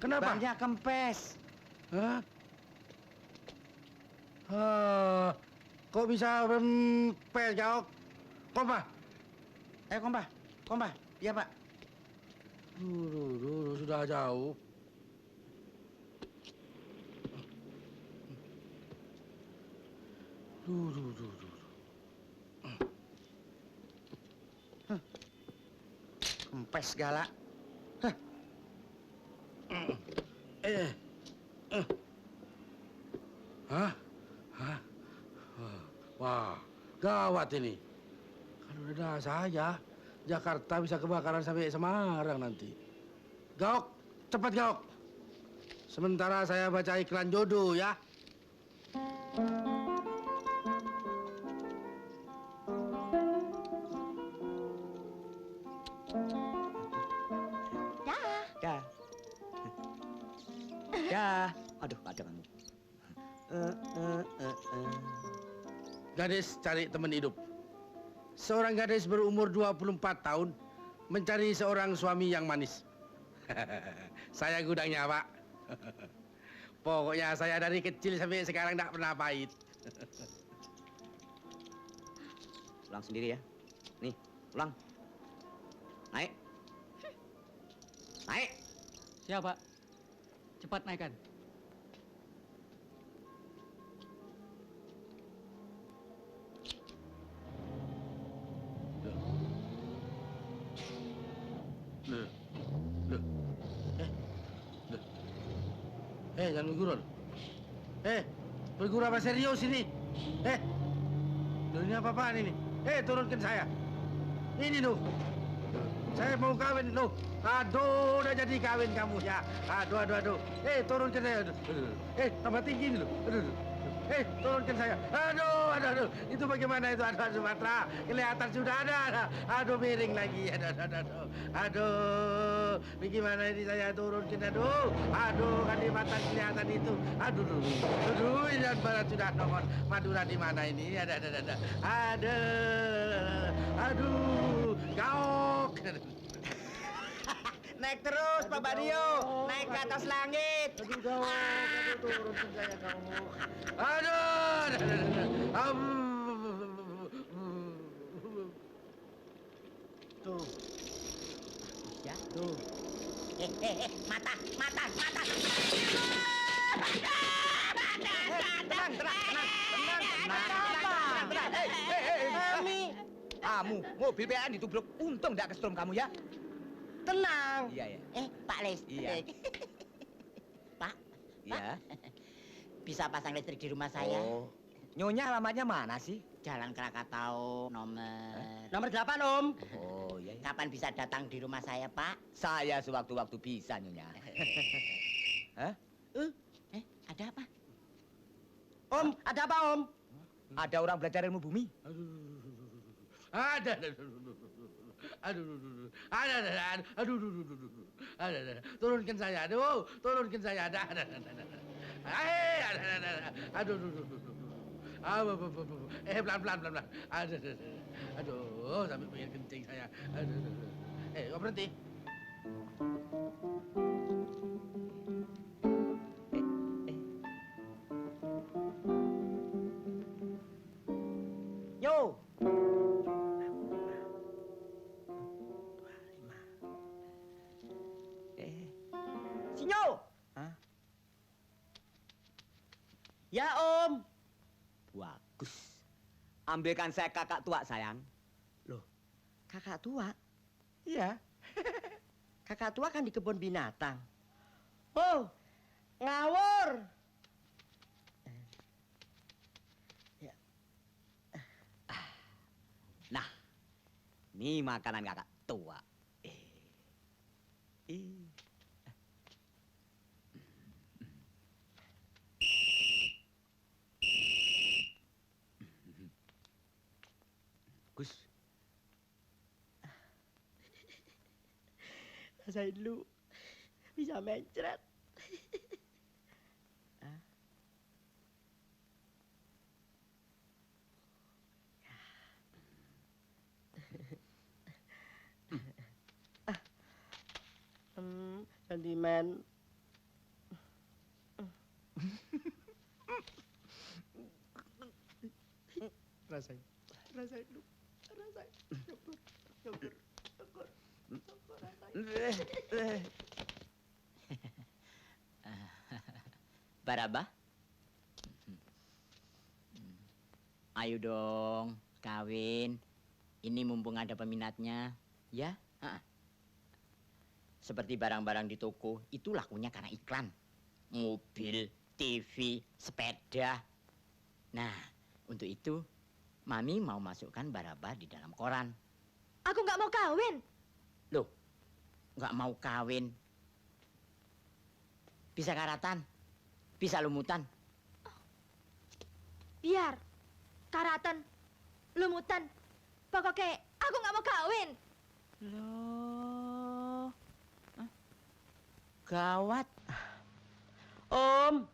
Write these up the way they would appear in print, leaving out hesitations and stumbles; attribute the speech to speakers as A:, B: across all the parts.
A: Kenapa?
B: Bannya kempes.
A: Hah? Kok bisa kempes, Gaok? Kompa?
B: Kompa. Kompa. Iya, Pak.
A: Sudah jauh.
B: Kempes segala.
A: Hah? Hah? Wah, gawat ini. Kalau ada saya, Jakarta bisa kebakaran sampai Semarang nanti. Gaok, cepat Gaok. Sementara saya baca iklan jodoh ya.
B: Dah. Dah. Aduh, ada kamu.
A: Gadis cari teman hidup. Seorang gadis berumur 24 tahun mencari seorang suami yang manis. Saya gudangnya, Pak. Pokoknya saya dari kecil sampai sekarang tidak pernah pahit.
B: Pulang sendiri ya. Nih, pulang. Naik. Naik.
C: Siap, Pak. Cepat naikkan.
A: Jangan bergurau. Bergurau apa serius ini? Ini apa-apaan ini? Turunkan saya. Ini loh. Saya mau kawin loh. Aduh, udah jadi kawin kamu ya. Aduh. Turunkan saya. Tambah tinggi ini loh. Turunkan saya. Aduh. Itu bagaimana itu? Aduh, Sumatera. Kelihatan sudah ada. Aduh, miring lagi. Aduh. Bagaimana ini saya turunkan? Aduh, Kalimantan kelihatan itu. Aduh, ini barat sudah nongol. Madura di mana ini? Aduh. Gaok.
B: Naik terus, Pak Badio. Naik ke atas langit.
A: Aduh, Gaok. Turunkan saya, Gaok. Aduh. Tuh.
B: Ya. Tuh. Mata. Tenang. Kamu, mobil PN ditubruk. Untung nggak kesetrum kamu ya. Tenang. Iya.
D: Pak Les.
B: Iya.
D: Pak.
B: Iya.
D: Bisa pasang listrik di rumah saya.
B: Oh. Nyonya alamatnya mana sih?
D: Jalan Krakatau
B: Nomor 8, Om. Oh, iya.
D: Kapan bisa datang di rumah saya, Pak?
B: Saya sewaktu-waktu bisa, Nyonya. Hah?
D: Ada apa?
B: Om, ada apa, Om? Ada orang belajar ilmu bumi.
A: Ada. Turunkan saya. Turunkan saya. Pelan. Aduh, sampai pengen kencing saya. Kok berhenti?
B: Yo. Sinyo. Hah? Ya, Om. Bagus. Ambilkan saya kakak tua, sayang. Loh, kakak tua? Iya. Kakak tua kan di kebun binatang. Oh, ngawur. Ya. Nah, ini makanan kakak tua. Gus. Rasain dulu. Bisa mencret. Sentimen.
E: Rasain. Rasain lu. Rasain. Syukur. Syukur. Syukur. Syukur rasain.
D: Baraba? Ayo dong, kawin. Ini mumpung ada peminatnya, ya? Seperti barang-barang di toko, itu lakunya karena iklan. Mobil, TV, sepeda. Nah, untuk itu, Mami mau masukkan Baraba di dalam koran.
F: Aku nggak mau kawin.
D: Loh, nggak mau kawin. Bisa karatan, bisa lumutan.
F: Biar. Karatan. Lumutan. Pokoknya aku nggak mau kawin.
D: Loh. Gawat.
E: Om,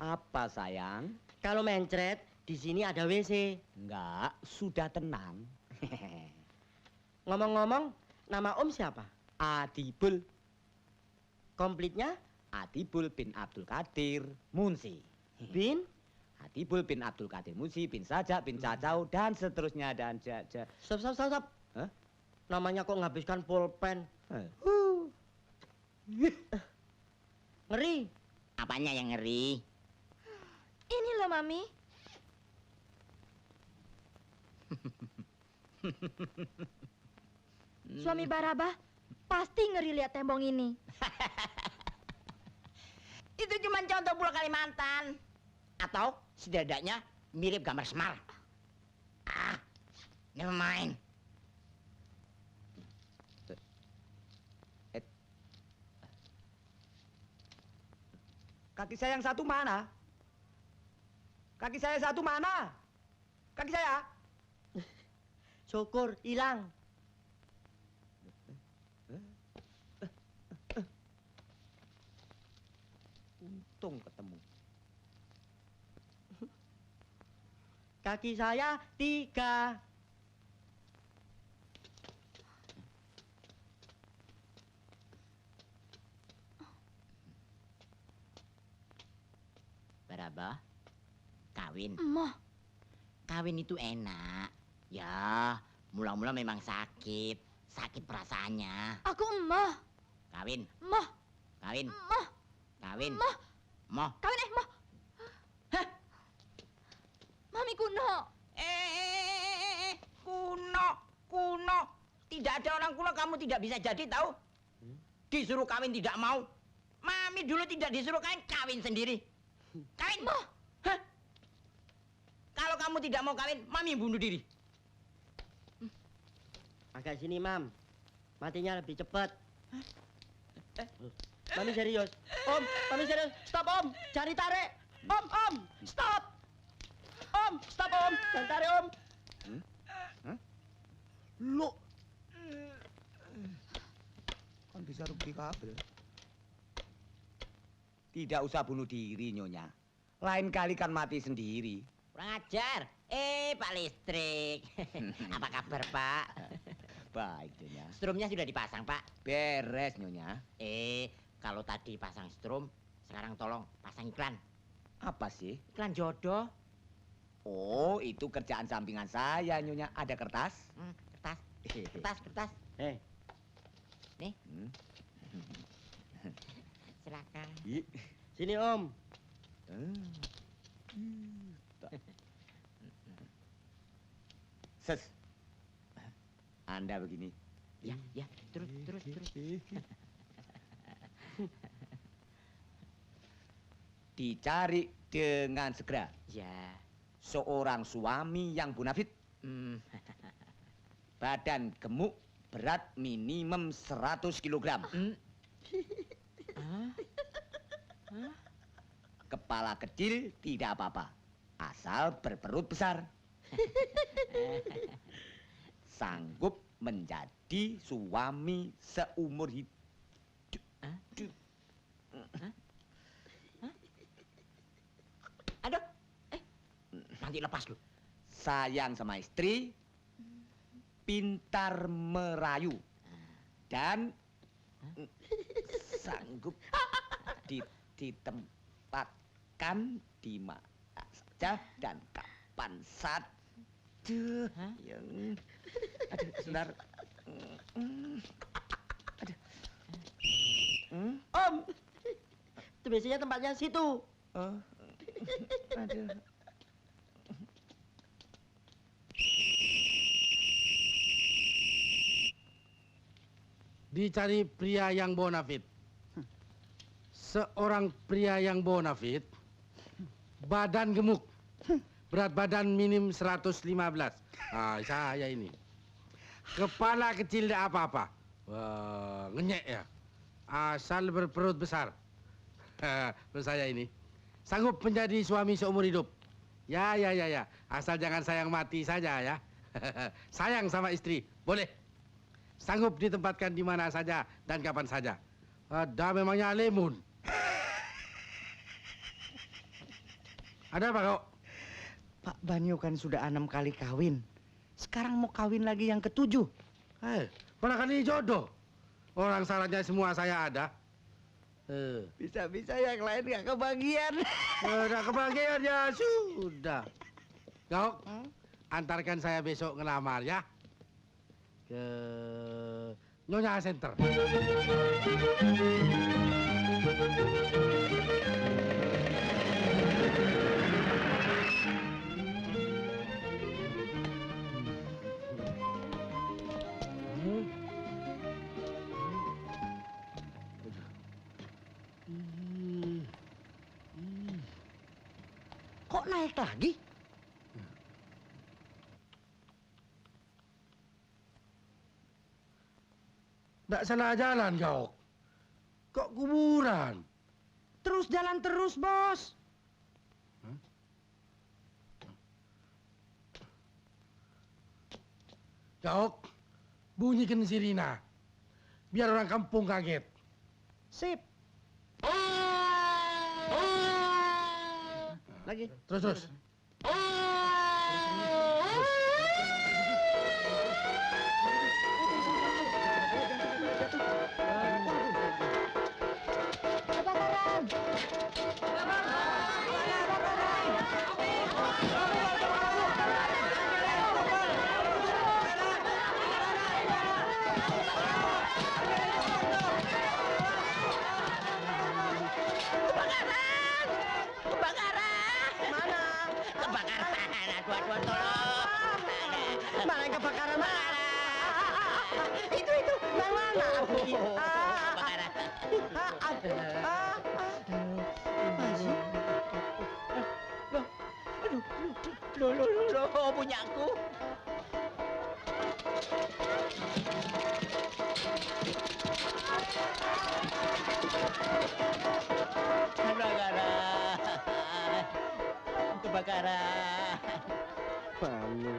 D: Apa sayang?
E: kalau mencret di sini ada WC.
D: Enggak, sudah tenang.
E: Ngomong-ngomong, nama Om siapa?
D: Adibul.
E: Komplitnya?
D: Adibul bin Abdul Qadir Munsi.
E: Bin?
D: Adibul bin Abdul Qadir Munsi bin Sajak bin Cacau dan seterusnya dan
E: Stop, stop, stop, stop.
D: Hah?
E: Namanya kok nghabiskan pulpen.
D: Eh.
E: Ngeri.
D: Apanya yang ngeri?
F: Ini loh, Mami. Suami Baraba pasti ngeri lihat tembong ini.
D: Itu cuma contoh Pulau Kalimantan. Atau setidaknya mirip gambar Semar. Never mind.
B: Kaki saya yang satu mana? Kaki saya satu mana? Kaki saya?
E: Syukur, hilang.
B: Untung ketemu.
E: Kaki saya 3.
D: Baraba, kawin.
F: Emoh,
D: Kawin itu enak. Ya, mula-mula memang sakit. Sakit perasaannya.
F: aku emoh.
D: Kawin,
F: Emoh,
D: kawin,
F: emoh,
D: kawin.
F: emoh.
D: Moh.
F: Kawin emoh.
D: Hah?
F: Mami kuno.
D: Kuno, kuno. Tidak ada orang kuno, kamu tidak bisa jadi tahu. Disuruh kawin tidak mau. Mami dulu tidak disuruh kawin, kawin sendiri. Kawin.
F: Moh.
D: Hah? Kalau kamu tidak mau kawin, Mami bunuh diri.
E: Agak sini, Mam. Matinya lebih cepat. Mami serius. Om, Mami serius. Stop, Om. Cari tarik. Om, stop. Om, stop, Om. Jangan tarik, Om.
B: Lo. Kan bisa rugi kabel. Tidak usah bunuh diri, Nyonya. Lain kali kan mati sendiri.
D: Kurang ajar. Pak Listrik. Apa kabar, Pak?
B: Baik, Nyonya.
D: Strumnya sudah dipasang, Pak.
B: Beres, Nyonya.
D: Kalau tadi pasang strum, sekarang tolong pasang iklan.
B: Apa sih?
D: Iklan jodoh.
B: Oh, itu kerjaan sampingan saya, Nyonya. Ada kertas?
D: Kertas, kertas, kertas. Nih,
B: Hmm.
D: silakan.
E: Sini, Om.
B: Ses. Anda begini.
D: Ya, ya, terus, terus, terus.
B: Dicari dengan segera
D: Ya,
B: seorang suami yang bonafit, badan gemuk, berat minimum 100 kilogram. Kepala kecil tidak apa-apa, asal berperut besar. Sanggup menjadi suami seumur hidup.
D: aduh, nanti lepas lu.
B: Sayang sama istri, pintar merayu, dan sanggup ditempatkan di mana saja dan kapan saja Aduh,
D: Hah?
B: yang... Aduh, sebentar. Aduh.
E: Om, itu biasanya tempatnya situ.
B: Oh. Aduh.
A: Dicari pria yang bonafit. Seorang pria yang bonafit, badan gemuk, berat badan minim 115. Ah, saya ini. Kepala kecil tidak apa-apa. Wah, ngenyek ya. Asal berperut besar. Terus saya ini. Sanggup menjadi suami seumur hidup. Ya. Asal jangan sayang mati saja ya. Sayang sama istri, boleh. Sanggup ditempatkan di mana saja dan kapan saja. Ada memangnya lemun. Ada apa kau?
B: Pak Banyo kan sudah 6 kali kawin. Sekarang mau kawin lagi yang ke-7.
A: Ponakan ini jodoh. Orang syaratnya semua saya ada.
B: Bisa-bisa yang lain gak kebagian.
A: Udah kebagian ya sudah. Kau antarkan saya besok ngelamar ya. Ke Nyonya Center.
B: Kok naik lagi?
A: Nggak salah jalan kau. Kok kuburan?
B: Terus jalan terus, Bos.
A: Jok, bunyikan sirina. Biar orang kampung kaget.
B: Sip. Lagi.
A: Terus.
F: Kebakaran!
D: Aduh, tolong.
B: Mana yang kebakaran? Itu. Yang mana?
D: Kebakaran.
B: Masih.
D: Loh, punyaku. Kebakaran.
B: Mami.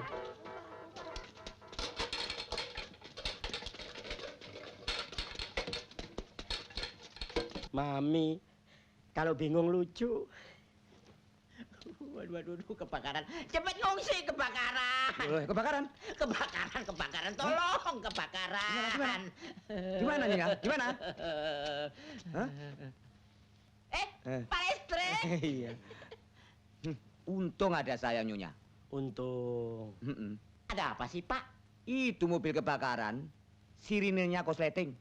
B: Mami, kalau bingung lucu.
D: Waduh, kebakaran. Cepet ngungsi, kebakaran. Kebakaran. Tolong, kebakaran.
B: Gimana nih, Kang? Gimana? Hah?
D: Pak Listrik.
B: Iya.
G: Untung ada saya, Nyonya.
B: Untung.
D: Ada apa sih, Pak?
G: Itu mobil kebakaran, sirinenya kosleting.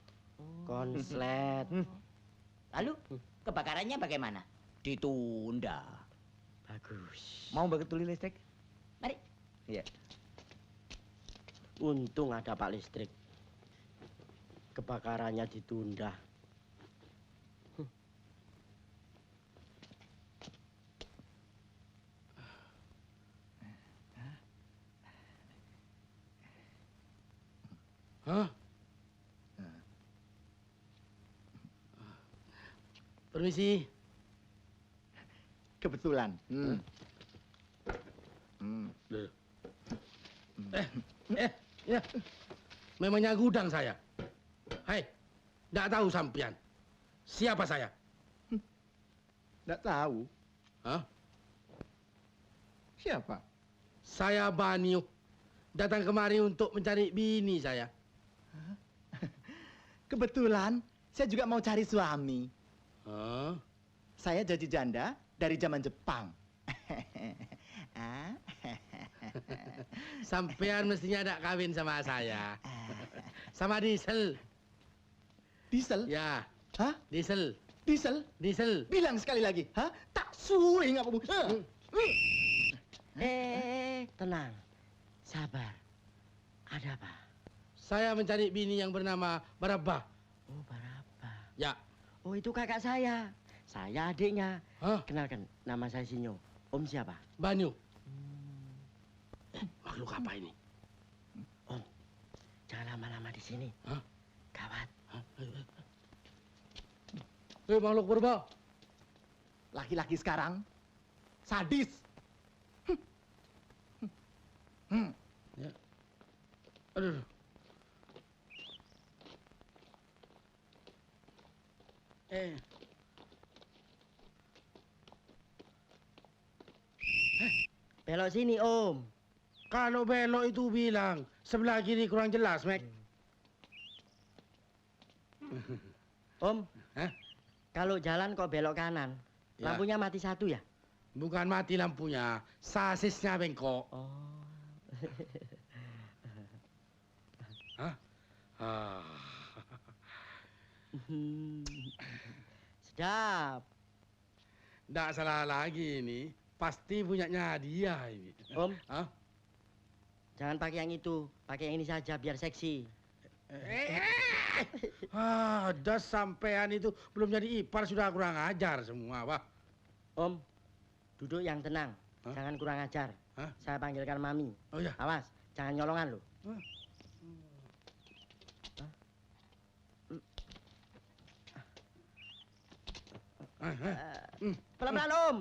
B: Konslet.
D: Lalu, kebakarannya bagaimana?
G: Ditunda.
B: Bagus.
G: Mau betulin listrik?
D: Mari.
G: Iya.
B: Untung ada Pak Listrik. Kebakarannya ditunda.
A: Hah? Permisi.
G: Kebetulan.
A: Ya. Memangnya gudang saya. Hai, nggak tahu sampian. Siapa saya?
G: Nggak tahu.
A: Hah?
G: Siapa?
A: Saya Banyu. Datang kemari untuk mencari bini saya.
G: Kebetulan, saya juga mau cari suami.
A: Hah?
G: Saya jadi janda dari zaman Jepang. Ah?
A: Sampean mestinya ada kawin sama saya. Sama Diesel.
G: Diesel?
A: Ya,
G: Hah?
A: Diesel.
G: Diesel?
A: Diesel.
G: Bilang sekali lagi. Hah? Tak suing apa?
E: Tenang. Sabar. Ada apa?
A: Saya mencari bini yang bernama Barabah.
E: Oh, Baraba.
A: Ya.
E: Oh, itu kakak saya. Saya adiknya.
A: Hah?
E: Kenalkan, nama saya Sinyo. Om siapa?
A: Banyu. Makhluk apa ini?
E: Om, jangan lama-lama di sini.
A: Hah?
E: Gawat.
A: Makhluk purba.
G: Laki-laki sekarang sadis.
A: Ya. Aduh.
E: Belok sini, Om.
A: Kalau belok itu bilang sebelah kiri kurang jelas, Mek.
E: Om,
A: Hah?
E: kalau jalan kok belok kanan.
A: Ya.
E: Lampunya mati satu ya?
A: Bukan mati lampunya, sasisnya bengkok.
E: Oh.
A: Hah? Ah.
E: Sedap.
A: Nggak salah lagi ini. Pasti punyanya dia ini.
E: Om,
A: Hah?
E: jangan pakai yang itu. Pakai yang ini saja biar seksi.
A: Ada sampean itu belum jadi ipar sudah kurang ajar semua, Pak.
E: Om, duduk yang tenang.
A: Hah?
E: Jangan kurang ajar.
A: Hah?
E: Saya panggilkan Mami.
A: Oh ya.
E: Awas, jangan nyolongan loh. Pelan-pelan, Om.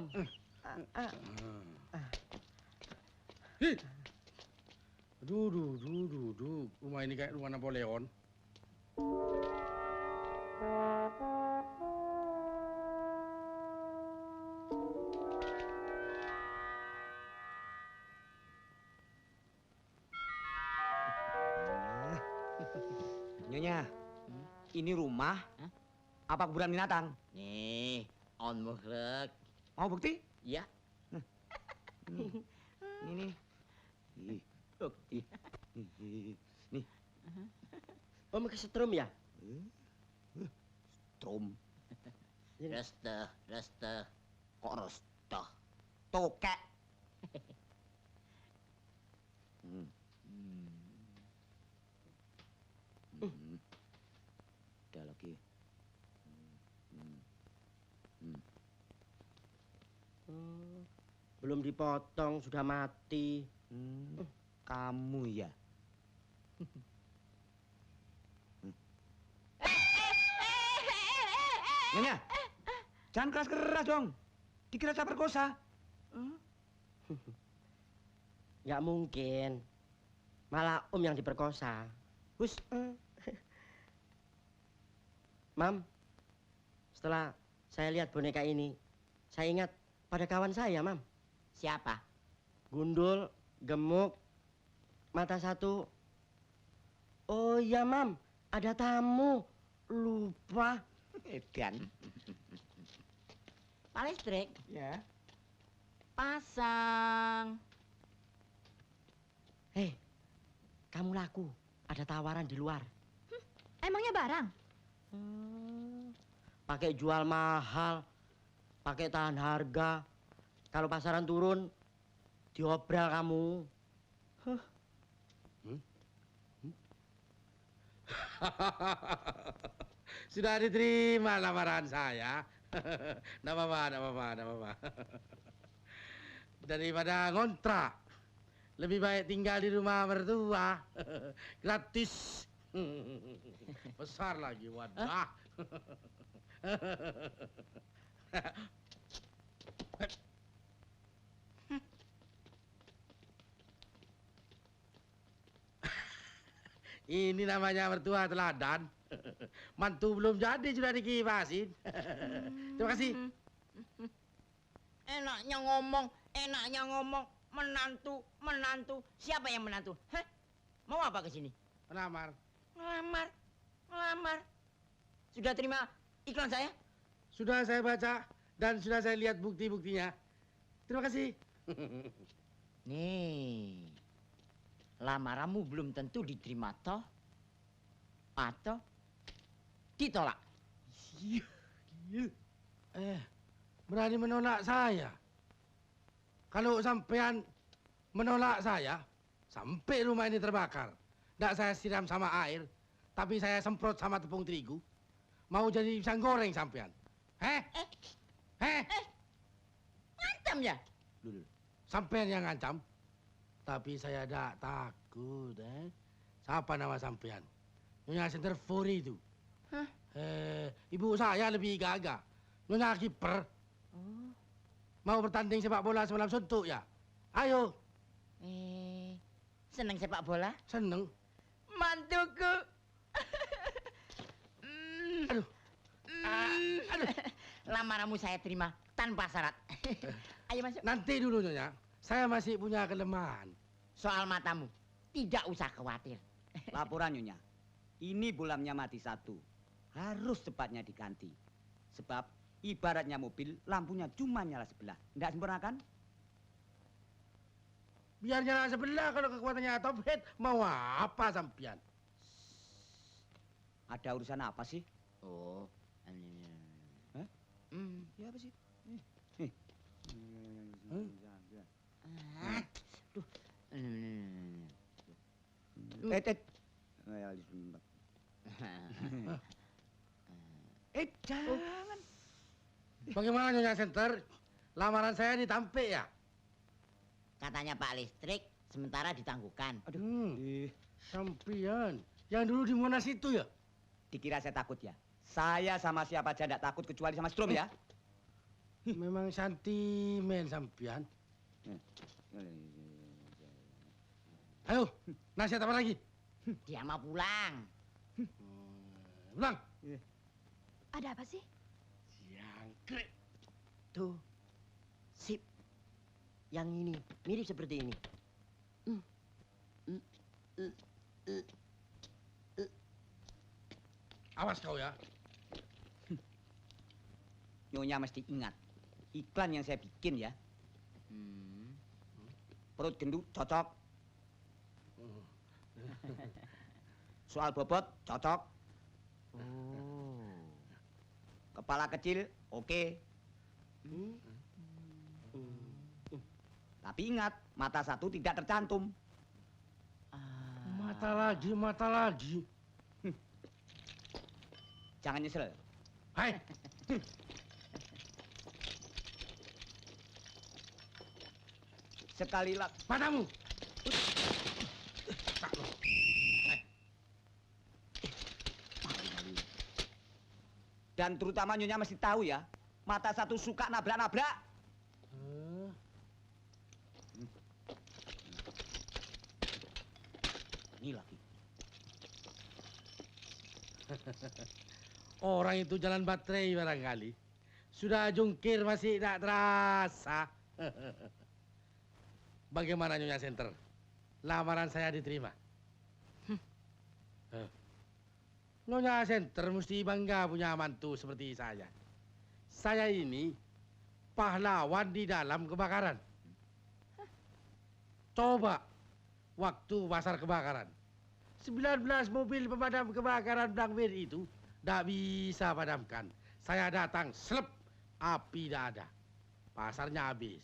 A: Hi. Duh. Rumah ini kayak rumah Napoleon.
B: Nyonya, ini rumah apa kuburan binatang?
D: Nih, on muhlek.
B: Mau bukti?
D: Ya.
B: Ini nih. Nih,
E: Om kesetrum ya?
B: trum.
D: Resteh.
B: Kok rostoh? Tokek.
G: Ada lagi.
E: Belum dipotong, sudah mati.
B: Kamu ya? Nyonya, jangan keras-keras dong. Dikira saya perkosa.
E: Nggak mungkin. Malah Om yang diperkosa.
B: Hus,
E: Mam, setelah saya lihat boneka ini, saya ingat pada kawan saya, Mam.
D: Siapa?
E: Gundul, gemuk, mata satu. Oh iya, Mam, ada tamu. Lupa.
B: edan.
D: Pak Listrik,
B: Ya.
D: pasang.
E: Hei, kamu laku. Ada tawaran di luar.
F: Emangnya barang?
E: Pakai jual mahal, pakai tahan harga. Kalau pasaran turun, diobral kamu.
A: Sudah diterima lamaran saya. Nggak apa-apa. Daripada ngontrak, lebih baik tinggal di rumah mertua. Gratis. Besar lagi wadah. Ini namanya mertua teladan. Mantu belum jadi sudah dikipasin. Terima kasih.
D: Enaknya ngomong, menantu. Siapa yang menantu? Hah? Mau apa ke sini?
A: Pelamar.
D: Ngelamar. Sudah terima iklan saya?
A: Sudah saya baca dan sudah saya lihat bukti-buktinya. Terima kasih.
D: Nih, lamaranmu belum tentu diterima toh atau ditolak.
A: Berani menolak saya. Kalau sampean menolak saya, sampai rumah ini terbakar. Nggak saya siram sama air, tapi saya semprot sama tepung terigu. Mau jadi pisang goreng sampean. Heh?
D: Ngancam ya?
A: Sampean yang ngancam. Tapi saya tidak takut, Siapa nama sampean? Nyonya Center Furi itu.
D: Hah?
A: Ibu saya lebih gagah. Nyonya kiper. Mau bertanding sepak bola semalam suntuk ya? Ayo.
D: Seneng sepak bola?
A: Seneng.
D: Mantuku.
A: Aduh. Aduh.
D: Lamaranmu saya terima tanpa syarat. Ayo masuk.
A: Nanti dulu Nyonya. Saya masih punya kelemahan.
D: Soal matamu, tidak usah khawatir.
E: Laporan Nyonya. Ini bolamnya mati satu. Harus cepatnya diganti. Sebab ibaratnya mobil, lampunya cuma nyala sebelah. Tidak sempurna kan?
A: Biar nyala sebelah kalau kekuatannya top head. Mau apa sampean?
E: Ada urusan apa sih?
D: Oh.
E: Hah? Ya apa sih?
D: Duh.
E: Jangan.
A: Bagaimana Nyonya Center? Lamaran saya ditampik ya?
D: Katanya Pak Listrik sementara ditangguhkan.
A: Sampean. Yang dulu di Monas itu ya?
E: Dikira saya takut ya? Saya sama siapa aja tidak takut kecuali sama Strom ya.
A: Memang sentimen sampean. Ayo, nasihat apa lagi?
D: Dia mau pulang.
A: Pulang.
F: Ada apa sih?
A: Jangkrik.
B: Tuh, sip. Yang ini mirip seperti ini.
A: Awas kau ya.
E: Nyonya mesti ingat. Iklan yang saya bikin ya. Perut gendut cocok. Soal bobot cocok. Kepala kecil oke. Tapi ingat, mata satu tidak tercantum.
A: Mata lagi.
E: Jangan nyesel.
A: Hai,
E: Sekali lagi.
A: matamu.
E: Dan terutama Nyonya mesti tahu ya, mata satu suka nabrak-nabrak. Ini lagi.
A: Orang itu jalan baterai barangkali. Sudah jungkir masih tidak terasa. Bagaimana Nyonya Center? Lamaran saya diterima. Nyonya Center mesti bangga punya mantu seperti saya. Saya ini pahlawan di dalam kebakaran. Coba waktu pasar kebakaran. 19 mobil pemadam kebakaran Blangwir itu tidak bisa padamkan. Saya datang, selep, api tidak ada. Pasarnya habis.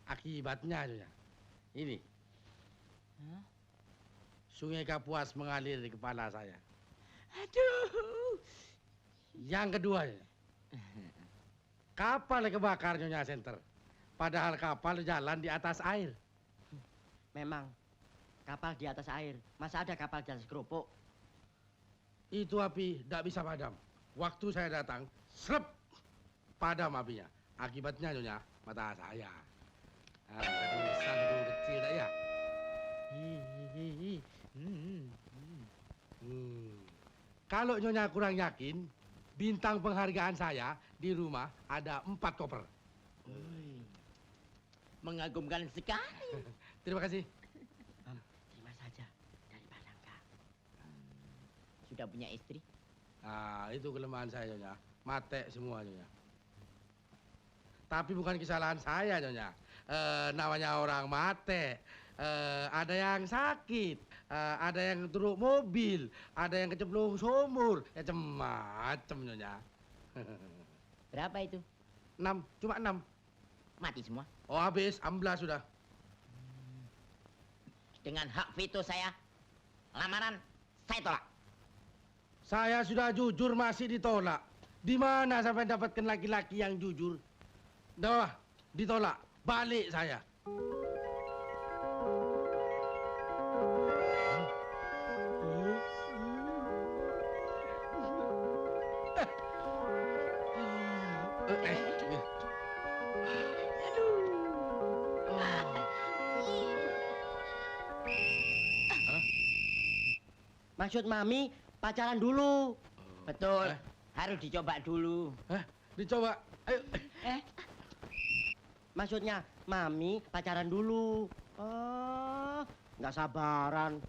A: Akibatnya, Nyonya, ini. Sungai Kapuas mengalir di kepala saya.
D: Aduh.
A: Yang kedua, kapal kebakar Nyonya Center. Padahal kapal jalan di atas air.
B: Memang kapal di atas air. Masa ada kapal di atas kerupuk?
A: Itu api tidak bisa padam. Waktu saya datang, slep, padam apinya. Akibatnya Nyonya, mata saya. Aduh, sandu kecil tak ya? Kalau Nyonya kurang yakin, bintang penghargaan saya di rumah ada 4 koper.
D: Mengagumkan sekali.
A: Terima kasih.
D: Terima saja dari Palangka. Sudah punya istri?
A: Nah, itu kelemahan saya, Nyonya. Mate semua, Nyonya. Tapi bukan kesalahan saya, Nyonya. namanya orang mate. Ada yang sakit, ada yang turuk mobil, ada yang kecemplung sumur, ya macam nyonya.
D: Berapa itu?
A: 6, cuma 6.
D: Mati semua.
A: Oh habis, amblas sudah.
D: Dengan hak veto saya, lamaran saya tolak.
A: Saya sudah jujur masih ditolak. Di mana sampai dapatkan laki-laki yang jujur? Dah, ditolak. Balik saya.
B: Maksud Mami pacaran dulu.
D: Betul. Harus dicoba dulu.
A: Dicoba. Ayo.
B: Maksudnya Mami pacaran dulu. Oh, nggak sabaran.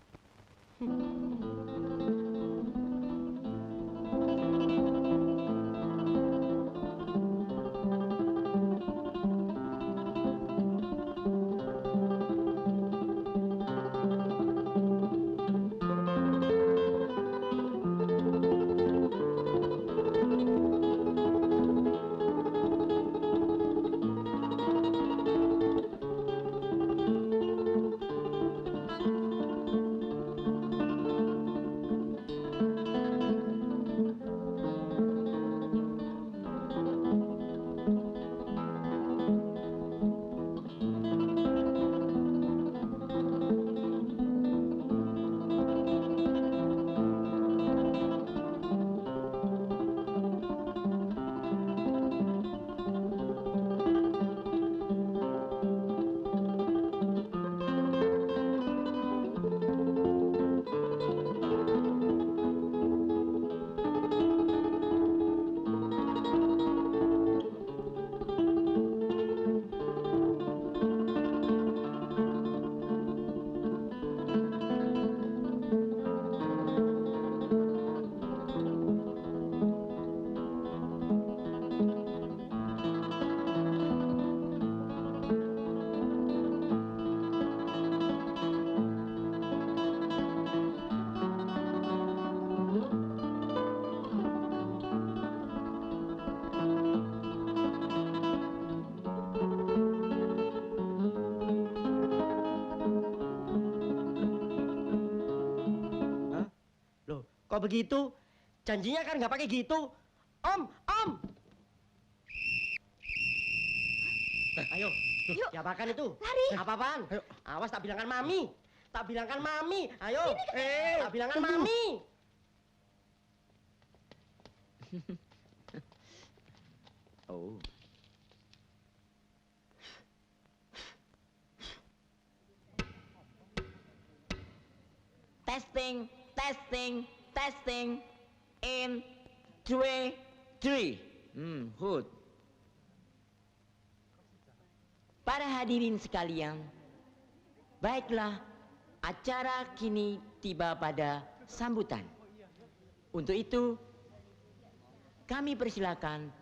B: Kok begitu? Janjinya kan nggak pakai gitu. Om. Ayo,
F: Yuk.
B: siapakan itu?
F: Lari.
B: Apa-apaan?
A: Ayo.
B: Awas tak bilangkan Mami. Tak bilangkan Mami. Ayo.
A: Eh,
B: Tak bilangkan
A: tunggu.
B: Mami.
D: Oh. Testing. In 2, 3. Good. Para hadirin sekalian, baiklah, acara kini tiba pada sambutan. Untuk itu, kami persilakan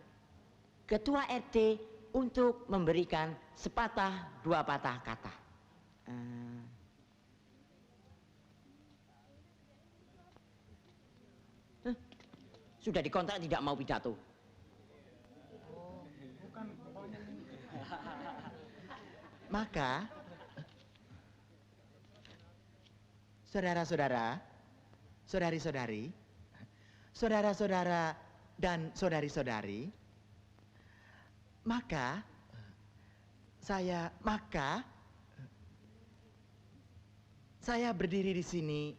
D: Ketua RT untuk memberikan sepatah dua patah kata. Sudah dikontrak tidak mau pidato.
G: Maka, saudara-saudara, saudari-saudari, saudara-saudara dan saudari-saudari, maka saya berdiri di sini,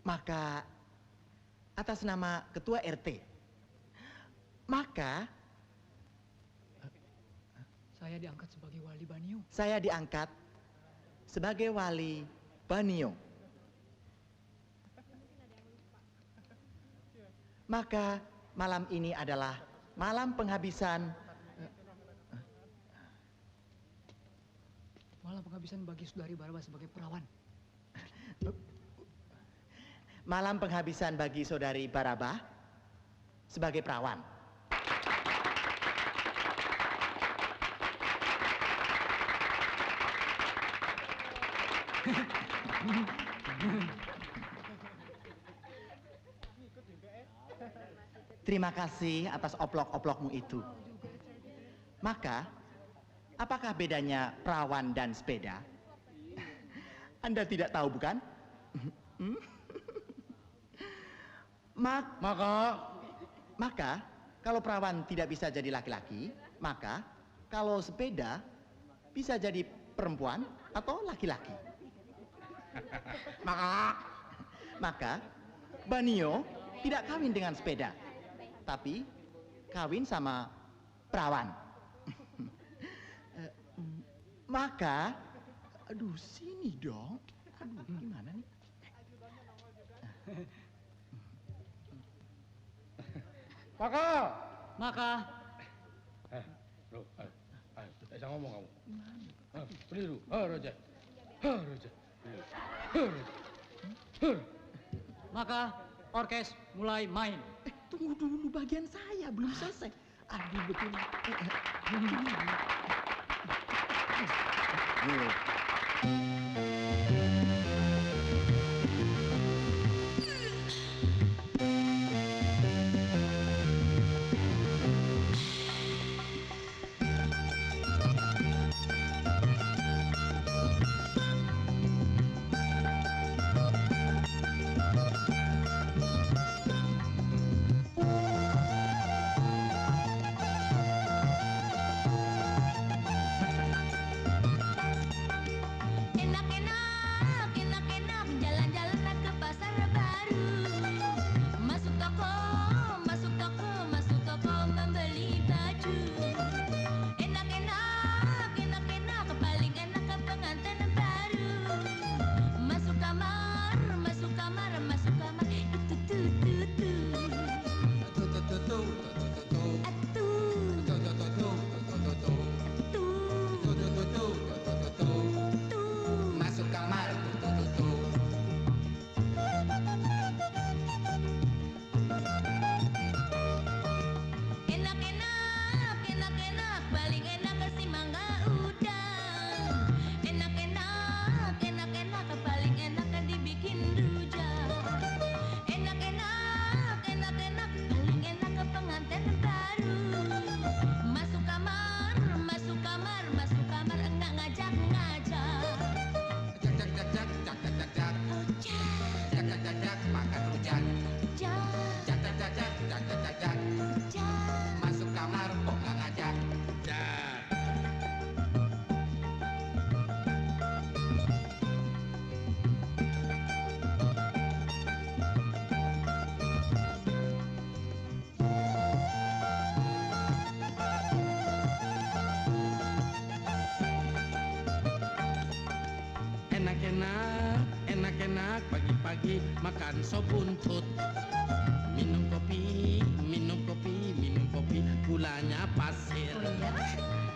G: maka atas nama Ketua RT, maka
C: Saya diangkat sebagai wali Banio.
G: saya diangkat sebagai wali Banio. Maka malam ini adalah malam penghabisan
C: Malam penghabisan bagi saudari Baraba sebagai perawan.
G: malam penghabisan bagi saudari Baraba sebagai perawan. Terima kasih atas oplok-oplokmu itu. Maka, apakah bedanya perawan dan sepeda? Anda tidak tahu, bukan? Maka, kalau perawan tidak bisa jadi laki-laki, maka kalau sepeda bisa jadi perempuan atau laki-laki. Maka, Banio tidak kawin dengan sepeda, tapi kawin sama perawan. Maka, aduh sini dong. Aduh, gimana nih?
C: Maka
A: Loh, ayo, bisa ngomong kamu. Berdiri, Raja. Raja.
C: maka orkes mulai main.
G: Tunggu dulu, bagian saya belum selesai. Aduh, betul.
A: Enak-enak pagi-pagi makan sop buntut. Minum kopi, gulanya pasir.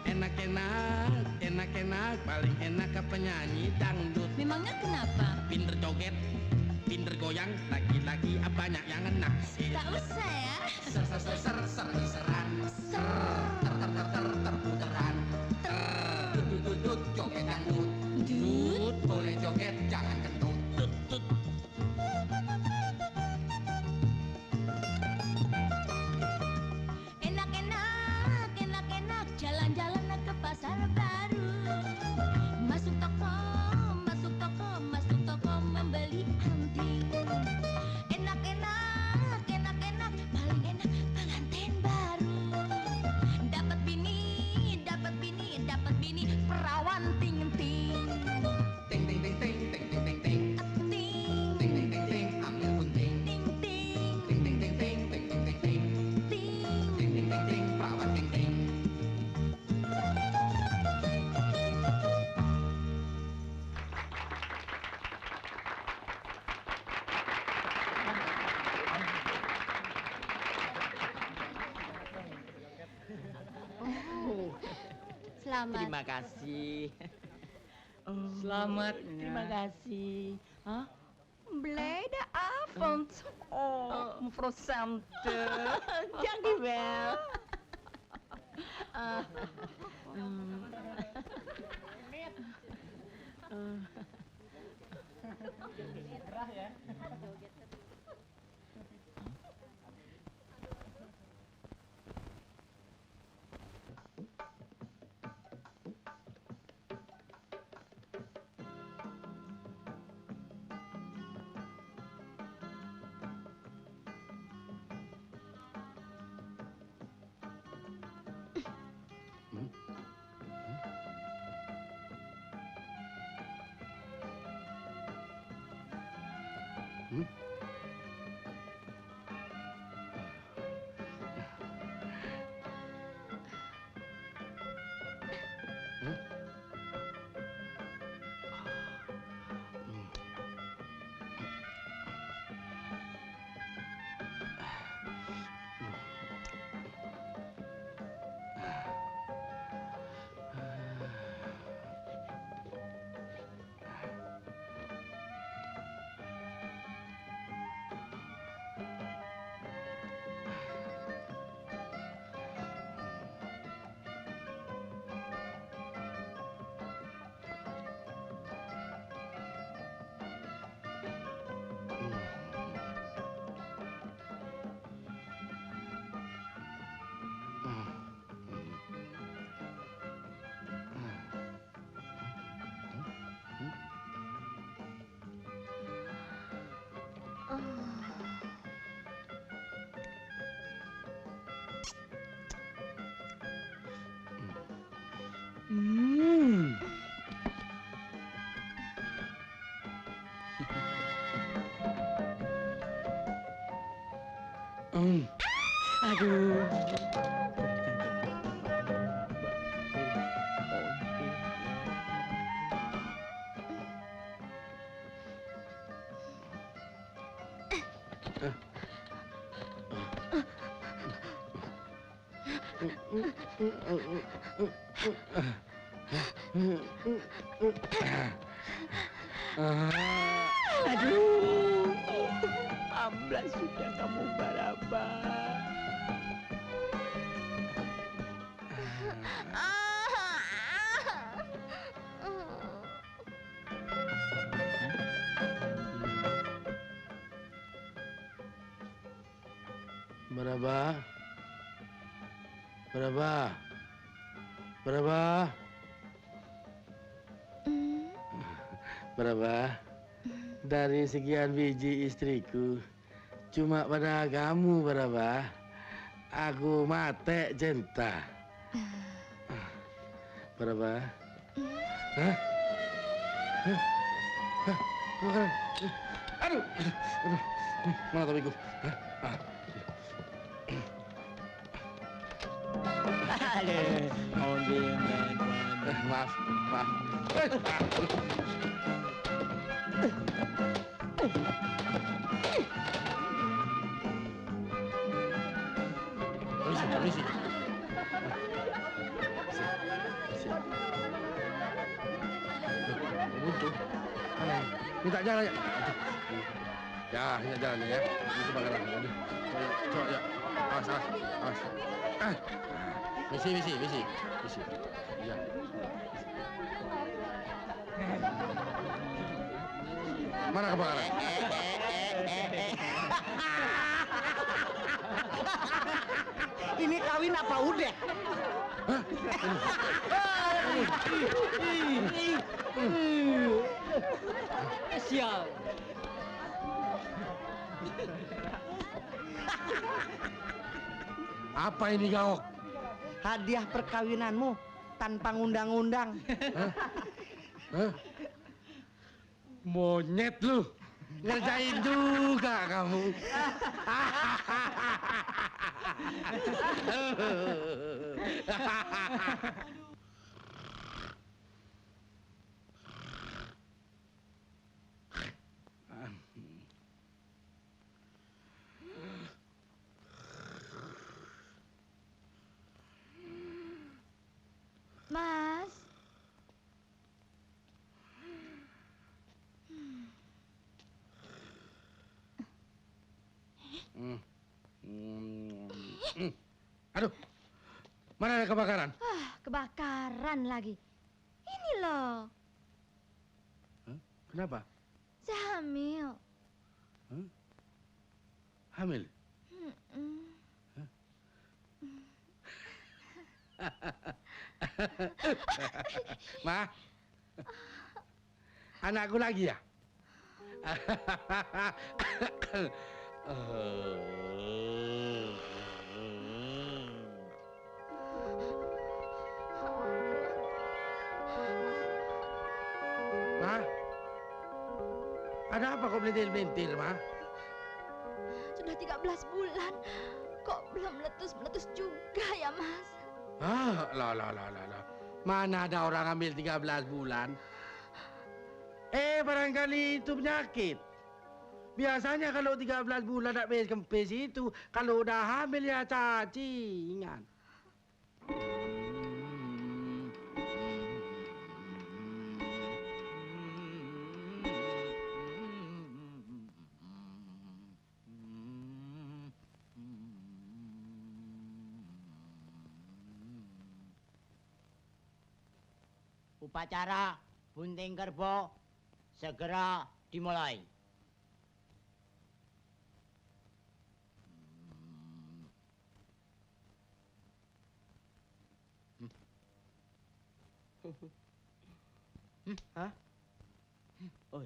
A: Enak-enak, paling enak ke penyanyi dangdut.
F: Memangnya kenapa?
A: Pinter joget, pinter goyang, lagi-lagi banyak yang naksir.
F: Tak usah ya.
A: Ser-ser-ser-ser-seran. Ter-ter-ter-ter-puteran. Dut-dut-dut, joget dangdut. Dut, boleh joget, jangan kentut. Dut-dut.
F: Enak-enak, jalan-jalan ke pasar baru. Masuk toko, membeli anting. Enak-enak, paling enak pengantin baru. Dapat bini, perawan ting-ting.
A: Ting ting ting ting ting ting ting ting.
F: Ting,
A: Ting ting ting ting, ambil gunting.
F: ting-ting,
A: Ting ting ting ting ting ting ting ting.
F: ting.
A: Ting ting ting ting, perawan ting ting.
F: Selamat.
D: Terima kasih.
C: Selamat.
D: Terima kasih. Hah?
F: Bleda avond.
D: Mevrouw Sante. Dankjewel. Aduh. Aduh. Amblas sudah kamu Baraba.
A: Baraba. Baraba. Baraba. Baraba. Dari sekian biji istriku, cuma pada kamu, Baraba, aku mate cinta. Baraba. Hah? Hah? Hah? Bukan. Aduh. Aduh. Mana topiku? Hah? Ah.
D: Aduh, mohon bimbing.
A: Maaf, maaf. Permisi, permisi. Buntu. Mana? Minta jalan ya. Ya, minta jalan ya. Itu bakalan. Aduh. Coba ya. Awas, awas, awas. Ah. Misi. Ya. Mana kebakaran?
B: Ini kawin apa udah?
C: Sial.
A: Apa ini gaok?
B: Hadiah perkawinanmu tanpa ngundang-undang.
A: Hah? Monyet lu. Ngerjain juga kamu.
F: Mas.
A: Aduh, mana ada kebakaran?
F: Kebakaran lagi. Ini loh,
A: Hah? Kenapa?
F: saya hamil.
A: Hah? Hamil?
F: Mm-mm.
A: Ma, anakku lagi ya? Ma, ada apa kok melentil-melentil, Ma?
F: Sudah 13 bulan. Kok belum meletus-meletus juga ya, Mas?
A: Lah. Mana ada orang hamil 13 bulan? Barangkali itu penyakit. Biasanya kalau 13 bulan tak beres kempis itu, kalau udah hamil ya cacingan.
D: Upacara bunting kerbau segera dimulai.
B: Hah?
D: Oh.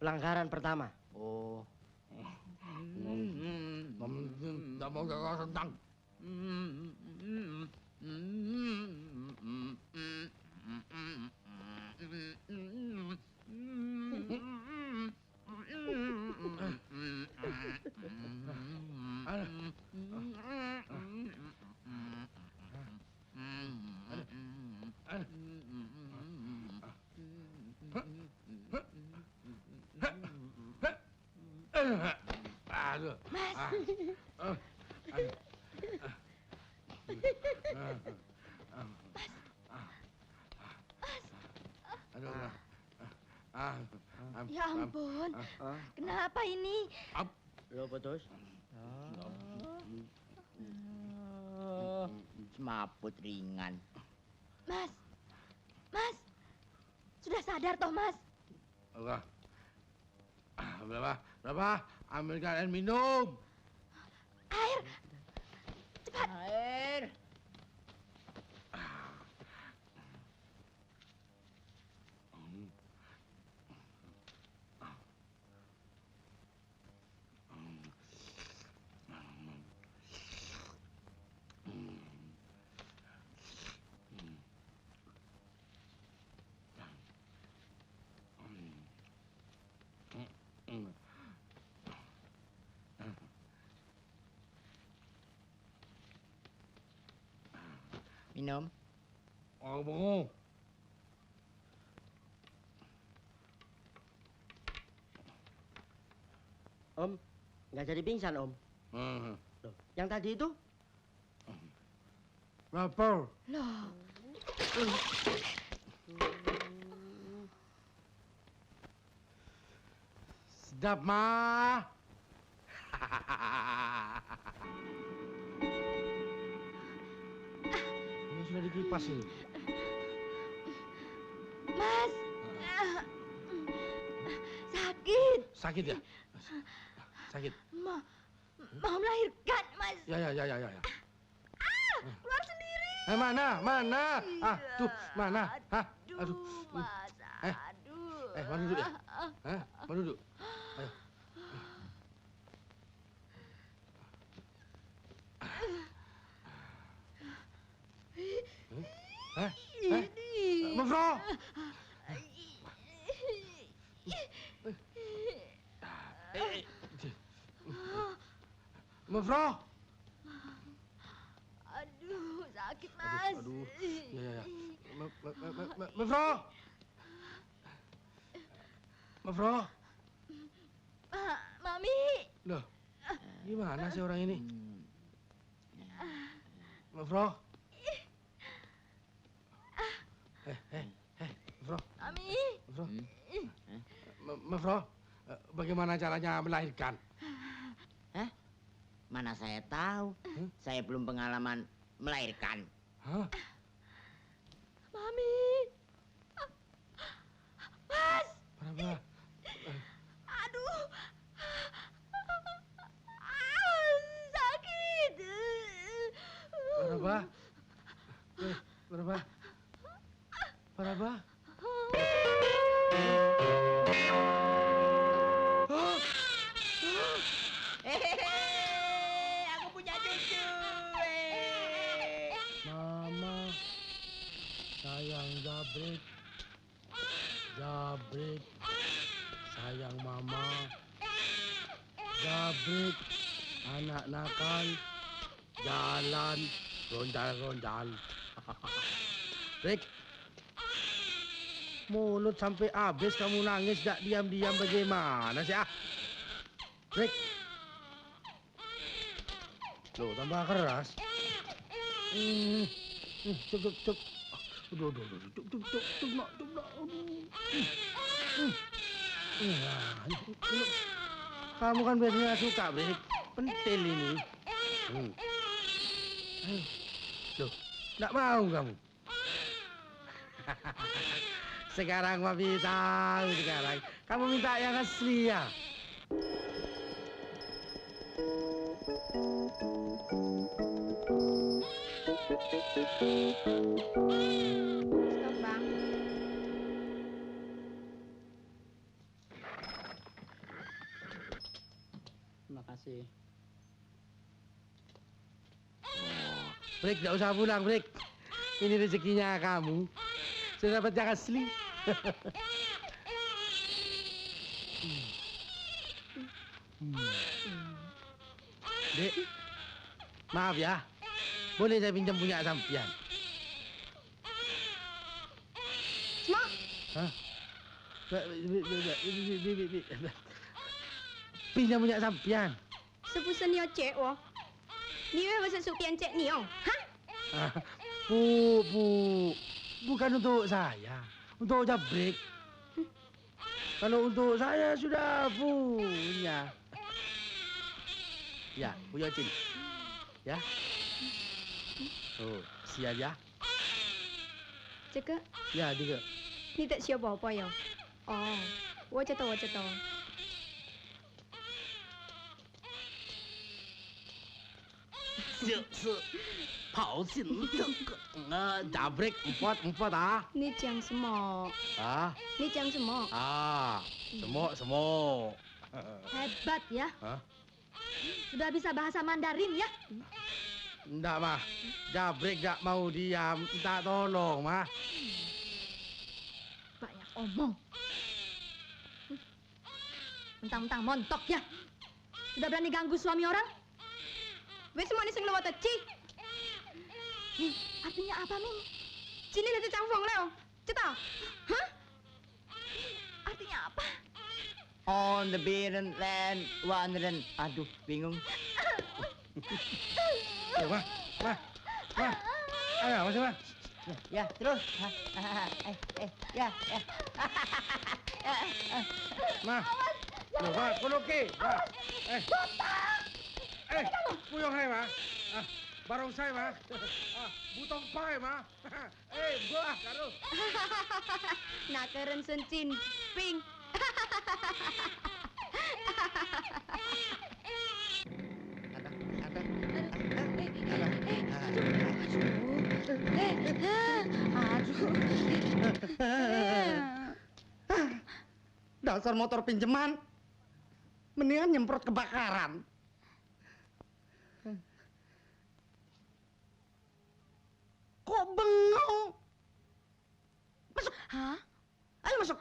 B: Pelanggaran pertama.
D: Oh.
A: Tak mau jaga tentang. Aduh.
F: Mas. Ya ampun. Kenapa ini?
D: Lo putus? Semaput ringan.
F: Mas. Mas. Sudah sadar toh, Mas?
A: Enggak. Berapa? Ambilkan air minum.
F: Air. Cepat.
D: Air. Minum.
A: Oh, bengong.
B: Om, nggak jadi pingsan, Om. Loh, yang tadi itu?
A: Lapar.
F: Loh.
A: Sedap, Ma. Ini sudah dikipas ini.
F: Mas. Sakit.
A: Sakit ya? Sakit.
F: Mau melahirkan, Mas.
A: Ya.
F: Keluar sendiri.
A: Mana? Tuh, mana? Hah? Aduh.
F: Mas.
A: Eh.
F: Aduh.
A: Mau duduk ya? Hah? Mau duduk? Ayo. Hah? Mevrouw! Mevrouw!
F: Aduh, sakit, Mas.
A: Aduh. Ya. Mevrouw! Mevrouw!
F: Mami.
A: Loh, gimana sih orang ini? Mevrouw! Mevrouw!
F: Mami.
A: Mevrouw! Mevrouw, bagaimana caranya melahirkan?
D: Mana saya tahu. Saya belum pengalaman melahirkan.
A: Hah?
F: Mami. Mas.
A: Berapa?
F: Aduh. Sakit.
A: Berapa? Berapa? Berapa?
D: Aku punya cucu.
A: Mama, sayang Jabrik. Jabrik, sayang Mama. Jabrik, anak nakal. Jalan, rondal-rondal. Rick, mulut sampai habis kamu nangis, gak diam-diam bagaimana sih? Rick. Loh, tambah keras. Cuk. Aduh, cuk, nak. Kamu kan biasanya suka, Brik. Pentil ini. Loh, nggak mau kamu? Sekarang Mami tahu sekarang. Kamu minta yang asli ya?
F: Stop, Bang.
C: kasih.
A: Break, tidak usah pulang, Break. Ini rezekinya kamu. Sudah dapat yang asli. Dek, maaf ya. Boleh saya pinjam punya sampian?
F: Semua.
A: Hah? Pinjam punya sampian.
F: Sepusa ni cek wo. Ni weh pasal supian cek ni oh. Ha?
A: Ah, Bu. Bukan untuk saya. Untuk Jabrek. Kalau untuk saya sudah punya. Ya, punya Cin. Ya. Oh, siap ya.
F: Cakap,
A: Ya, tiga.
F: ni tak siapa apa ya? Oh, 我知道。
A: 是跑进这个Jabrek 4 ah.
F: 你讲什么？
A: Ah,
F: 你讲什么？
A: ah. Semua.
F: Hebat ya.
A: Hah?
F: Sudah bisa bahasa Mandarin ya?
A: Enggak, mah. Jabrek enggak mau diam. Minta tolong, mah.
F: Banyak omong. Mentang-mentang montok ya. Sudah berani ganggu suami orang? Wes semua ni sing lewat ci. Artinya apa, Min? Sini nanti cangfong leo. Cita. Hah? Artinya apa?
D: On the barren land, wandering. Aduh, bingung.
A: Mah. Ayo, masuk, mah.
D: Ya, terus. Ya.
A: Mah. Loh, mah, konoke. Mah. Puyong hai, mah. Barong saya, mah. Butong pai, mah. Buah, karo.
F: Nak keren sencin ping.
B: Dasar motor pinjaman. Mendingan nyemprot kebakaran. Kok bengong? Masuk.
F: Hah?
B: Ayo masuk.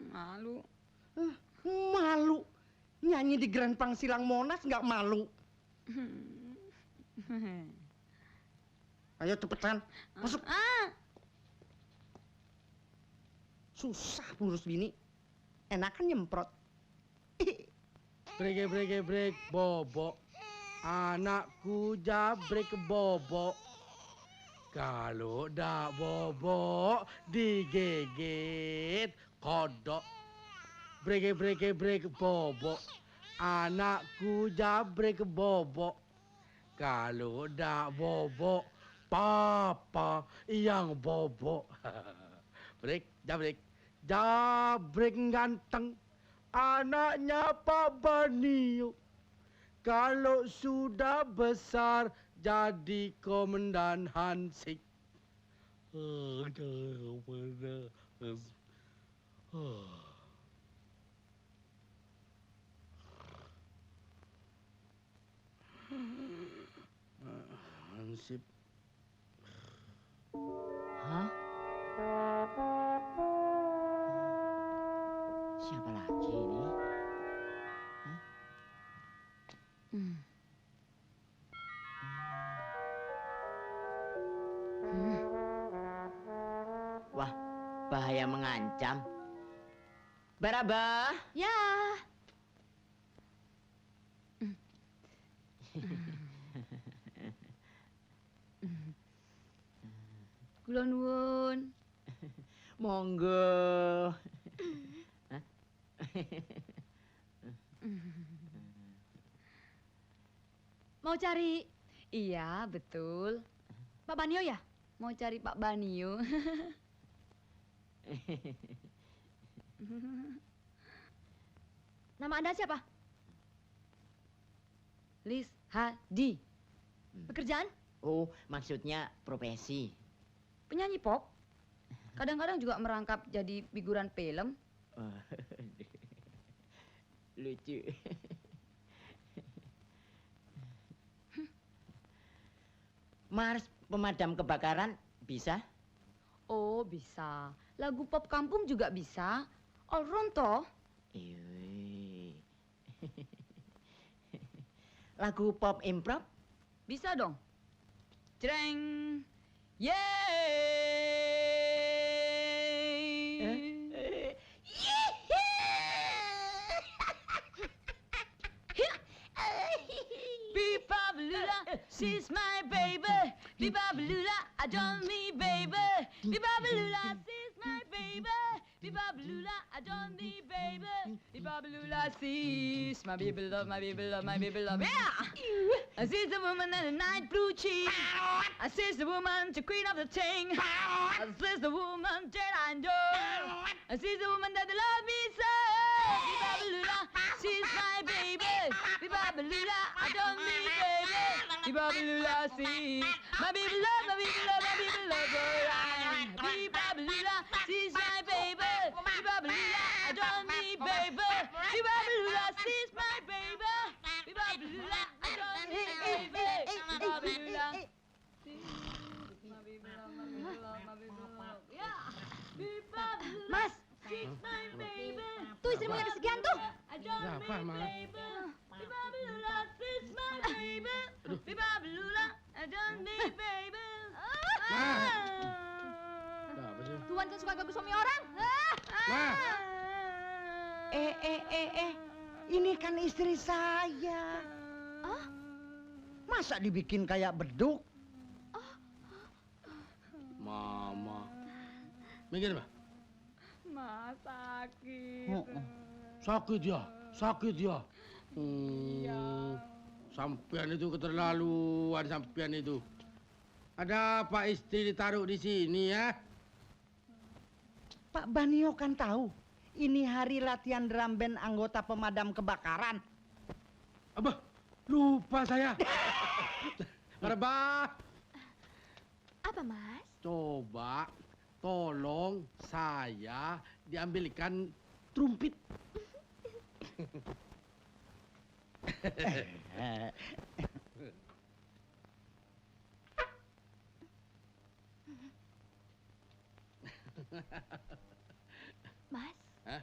F: Malu.
B: Malu. Nyanyi di Grand Pang Silang Monas nggak malu. Ayo cepetan. Masuk. Susah ngurus bini. Enakan nyemprot.
A: Brek, bobo. Anakku Jabrek bobo. Kalau dak bobo, digigit kodok. Brek, bobo. Anakku Jabrek bobo. Kalau dak bobo, papa yang bobo. Jabrek ganteng. Anaknya Pak Banio. Kalau sudah besar jadi komandan Hansip. Hansip.
D: Hah? Siapa lagi ini? Wah, bahaya mengancam. Baraba.
F: Ya. Kula nuwun.
D: Monggo.
F: Mau cari
H: Iya, betul.
F: Pak Banio ya?
H: Mau cari Pak Banio.
F: Nama Anda siapa?
H: Lis Hadi.
F: Pekerjaan?
D: Oh, maksudnya profesi.
H: Penyanyi pop. Kadang-kadang juga merangkap jadi figuran film.
D: Lucu. Mars pemadam kebakaran bisa?
H: Oh, bisa. Lagu pop kampung juga bisa. Allround toh.
D: Iwi. Lagu pop improv?
H: Bisa dong. Jreng. Yeay. Bibabalula, she's my baby. Bibabalula, adore me, baby. Bibabalula, she's my baby. Bibabalula, adore me, baby. Bibabalula, she's my baby love, my baby love, my baby love. Yeah! I sees the woman in a night blue cheek. I sees the woman, the queen of the ting. I sees the woman that I know. I sees the woman that love me so. Bibabalula, she's my baby. Bibabalula, adore me, baby. Bibabalula, she's my baby love, my baby love, my baby love. Bibabalula, she's my baby. Bibabalula, adore me, baby. Bibabalula, she's my baby. Bibabalula, adore me, baby. Bibabalula, she's my baby love, my baby love, my baby love. Yeah. Bibabalula,
F: Mas,
H: she's my baby.
F: tuh istrimu yang kesekian tuh.
H: Adore
A: Ya, apa,
H: me,
A: Mas?
H: baby. Bibabalula, she's my baby. Bibabalula, adore me, baby.
A: Apa sih?
F: Tuan kan suka ganggu suami orang.
A: Mah.
B: Ini kan istri saya. Masa dibikin kayak beduk?
A: Mama. Minggir, Mah.
H: Mas sakit.
A: Sakit ya, sakit ya. Sampean itu keterlaluan sampean itu. Ada apa istri ditaruh di sini ya?
B: Pak Banio kan tahu. Ini hari latihan drum band anggota pemadam kebakaran.
A: Abah, lupa saya. Marabah,
F: Apa, Mas?
A: coba tolong saya diambilkan trumpet.
F: Mas,
A: Hah?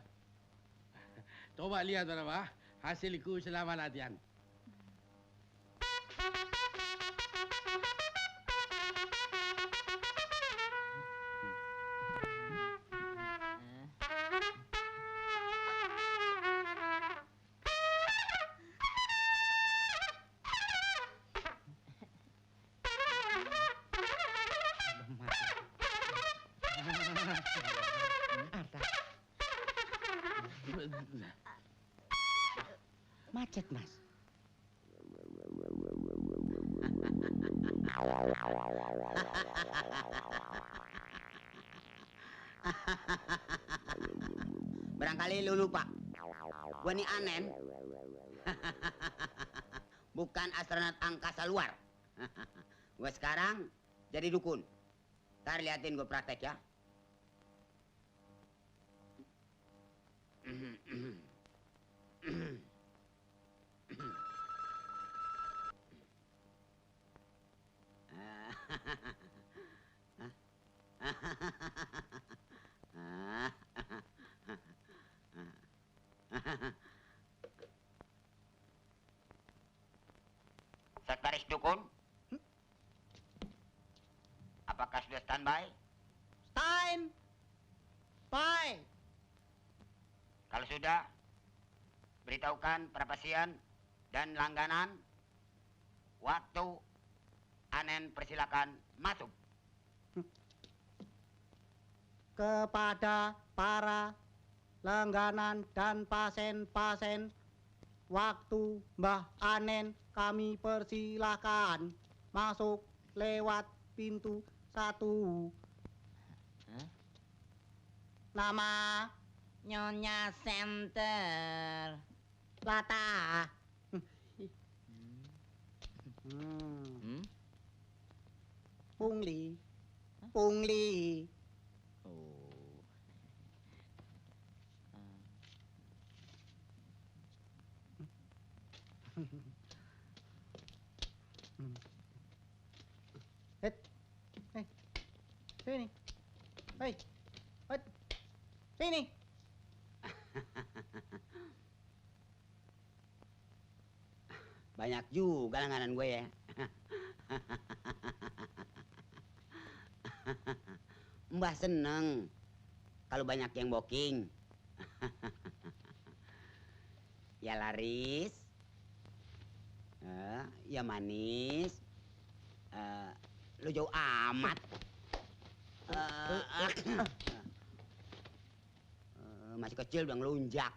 A: Coba lihat, Marabah, hasilku selama latihan.
B: Macet, Mas.
I: Barangkali lu lupa. Gua nih Anen. Bukan astronot angkasa luar. Gua sekarang jadi dukun. Ntar liatin gua praktek ya. Sekretaris dukun, apakah sudah standby?
B: Time. Bye.
I: Kalau sudah, beritahukan para pasien dan langganan. Waktu Anen persilakan masuk.
B: Kepada para langganan dan pasien-pasien, waktu Mbah Anen kami persilakan masuk lewat pintu 1. Nama
D: Nyonya Center.
B: Lata. Pungli. Pungli.
D: Oh.
B: Sini.
I: Banyak juga langganan gue ya. Mbah seneng kalau banyak yang booking. Ya laris, ya manis, lu jauh amat. Masih kecil udah ngelunjak.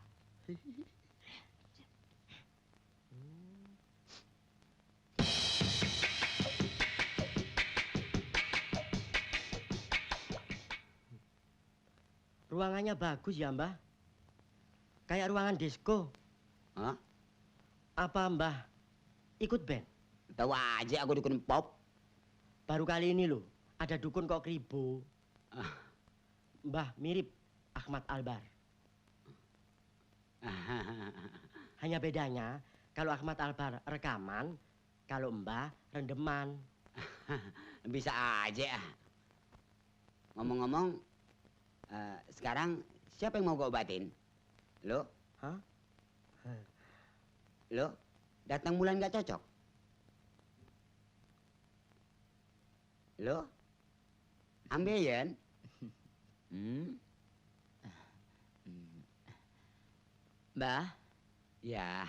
C: Ruangannya bagus ya, Mbah. Kayak ruangan disco.
I: Hah?
C: Apa Mbah ikut band?
I: Tahu aja aku dukun pop.
C: Baru kali ini loh, ada dukun kok kribo. Mbah mirip Ahmad Albar. Hanya bedanya, kalau Ahmad Albar rekaman, kalau Mbah rendeman.
I: Bisa aja. Ngomong-ngomong, sekarang siapa yang mau gue obatin? Lo?
C: Hah?
I: Lo? Datang bulan gak cocok? Lo? Ambeien?
D: Mbah,
I: Ya,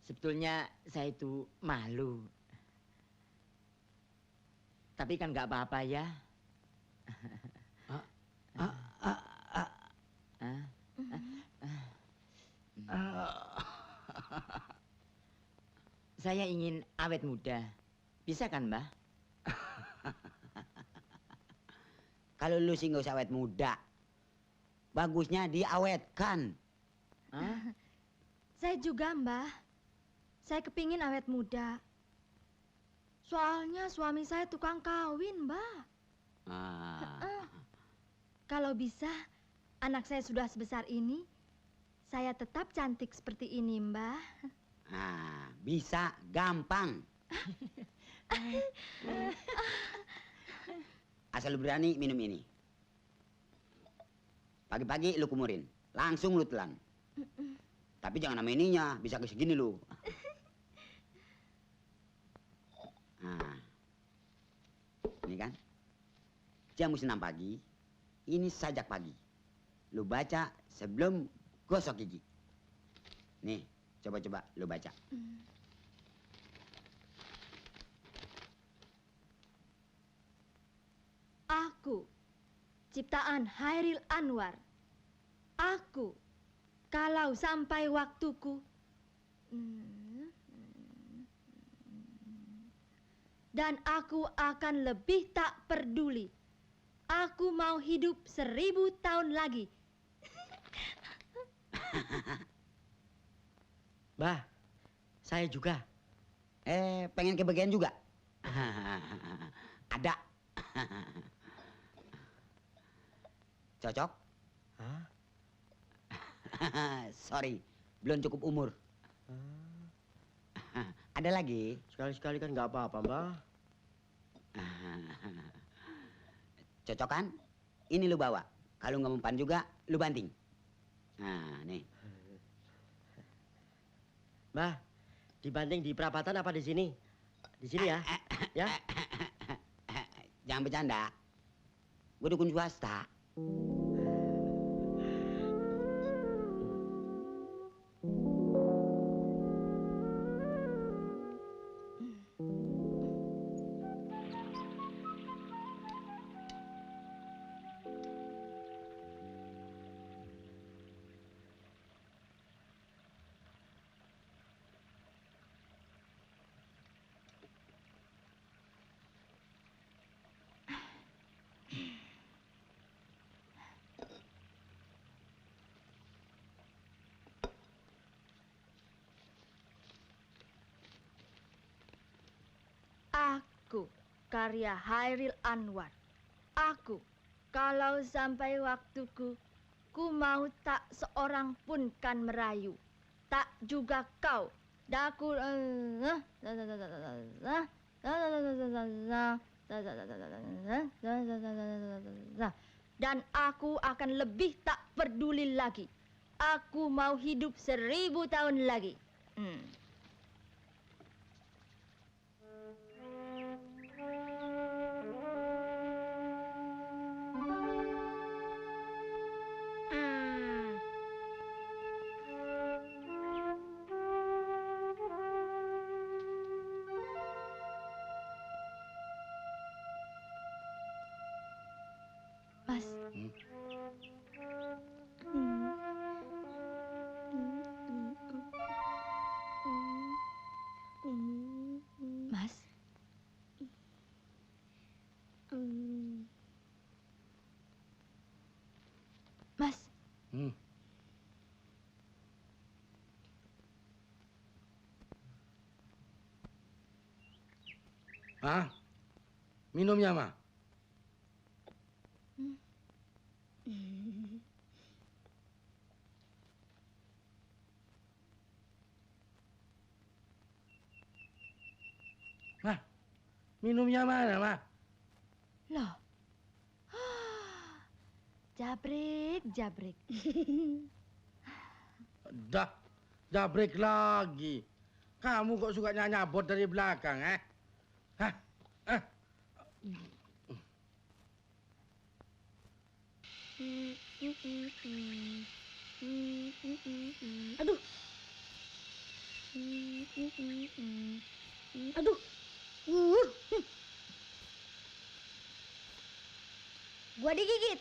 D: sebetulnya saya itu malu. Tapi kan nggak apa-apa ya. Saya ingin awet muda. Bisa kan, Mbah?
I: kalau lu sih nggak usah awet muda. Bagusnya diawetkan.
F: Saya juga, Mbah. Saya kepingin awet muda. Soalnya suami saya tukang kawin, Mbah. Kalau bisa, anak saya sudah sebesar ini, saya tetap cantik seperti ini, Mbah.
I: Bisa gampang. Asal lu berani minum ini. Pagi-pagi lu kumurin, langsung lu telan. Tapi jangan sama ininya, bisa ke segini lu. Ini kan jam 6 pagi, ini sajak pagi. Lu baca sebelum gosok gigi. Nih, coba-coba lu baca.
F: Aku, ciptaan Hairil Anwar. Aku, kalau sampai waktuku. Dan aku akan lebih tak peduli. Aku mau hidup 1000 tahun lagi.
C: Mbah, saya juga.
I: Pengen kebagian juga? Ada. Cocok?
C: Hah?
I: Sorry, belum cukup umur. Ada lagi?
C: Sekali-sekali kan nggak apa-apa, Mbah.
I: Cocok kan? Ini lu bawa. Kalau nggak mempan juga, lu banting. Nah, nih.
C: Mbah, dibanting di perapatan apa di sini? Di sini ya? Ya?
I: Jangan bercanda. Gue dukun swasta.
F: Aku, karya Hairil Anwar. Aku, kalau sampai waktuku, ku mau tak seorang pun kan merayu. Tak juga kau. Daku. Dan aku akan lebih tak peduli lagi. Aku mau hidup 1000 tahun lagi. Mas. Mas. Mas.
A: Hah? Minumnya, Ma. Nah, minumnya mana, Ma?
F: Loh. Jabrik, jabrik.
A: Dah, jabrik lagi. Kamu kok suka nyabot dari belakang, eh? Hah?
F: Aduh. Aduh. Gua digigit.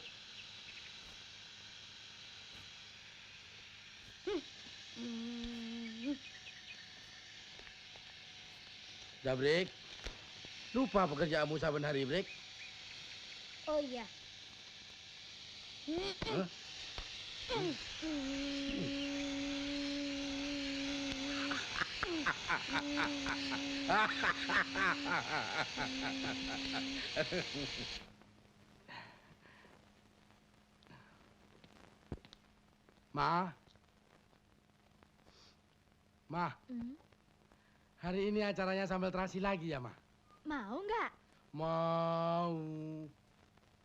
A: Jabrik, lupa pekerjaanmu saben hari, Brik.
F: Oh iya.
A: Hah? Ma, hari ini acaranya sambal terasi lagi ya, Ma?
F: Mau nggak?
A: Mau.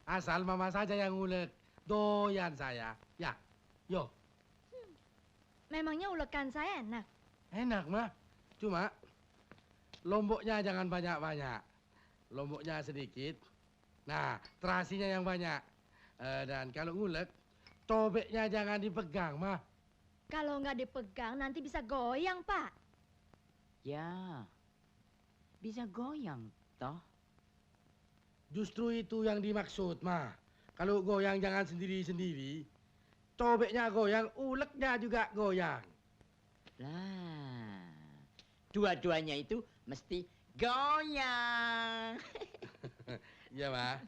A: Asal Mama saja yang ngulek. Doyan saya. Ya, yo.
F: Memangnya ulekan saya enak?
A: Enak, Ma. Cuma lomboknya jangan banyak-banyak. Lomboknya sedikit. Nah, terasinya yang banyak. Dan kalau ngulek, cobeknya jangan dipegang, Ma.
F: Kalau nggak dipegang nanti bisa goyang, Pak.
D: Ya, bisa goyang, toh.
A: Justru itu yang dimaksud, Ma. Kalau goyang jangan sendiri-sendiri. Cobeknya goyang, uleknya juga goyang.
D: Lah, dua-duanya itu mesti goyang.
A: Iya, Ma.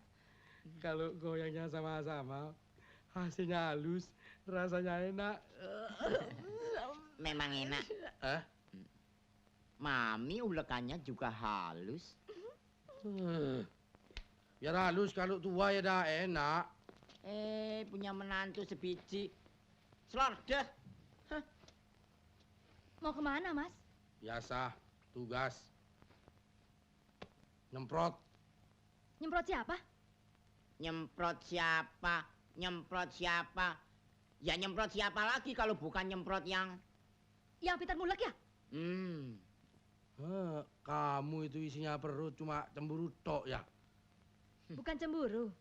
A: Kalau goyangnya sama-sama, hasilnya halus, rasanya enak.
D: Memang enak.
A: Hah?
D: Mami ulekannya juga halus.
A: Ya halus kalau tua ya dah enak.
D: Punya menantu sebiji. Selordes.
F: Mau kemana, Mas?
A: Biasa, tugas. Nyemprot.
F: Nyemprot siapa?
D: Nyemprot siapa? Nyemprot siapa? Ya nyemprot siapa lagi kalau bukan nyemprot yang...
F: Yang Peter Mulek ya?
A: Kamu itu isinya perut cuma cemburu tok ya.
F: Bukan cemburu.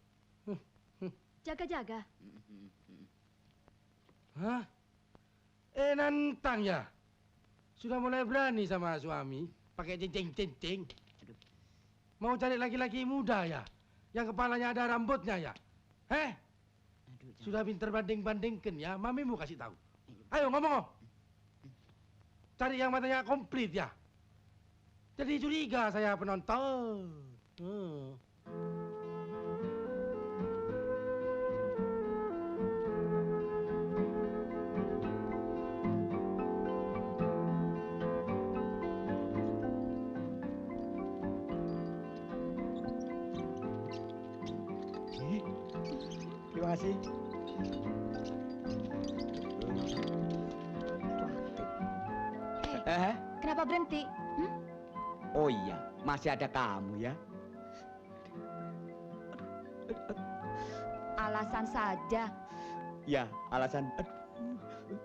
F: Jaga-jaga.
A: Hah? Nantang ya? Sudah mulai berani sama suami? Pakai cincing-cincing? Mau cari laki-laki muda ya? Yang kepalanya ada rambutnya ya? Sudah pinter banding-bandingkan ya? Mamimu kasih tahu. Ayo ngomong. Cari yang matanya komplit ya? Jadi curiga saya penonton.
B: Terima kasih.
F: Kenapa berhenti?
E: Oh iya, masih ada kamu ya.
F: alasan saja.
E: Ya, alasan.
F: Mm-mm.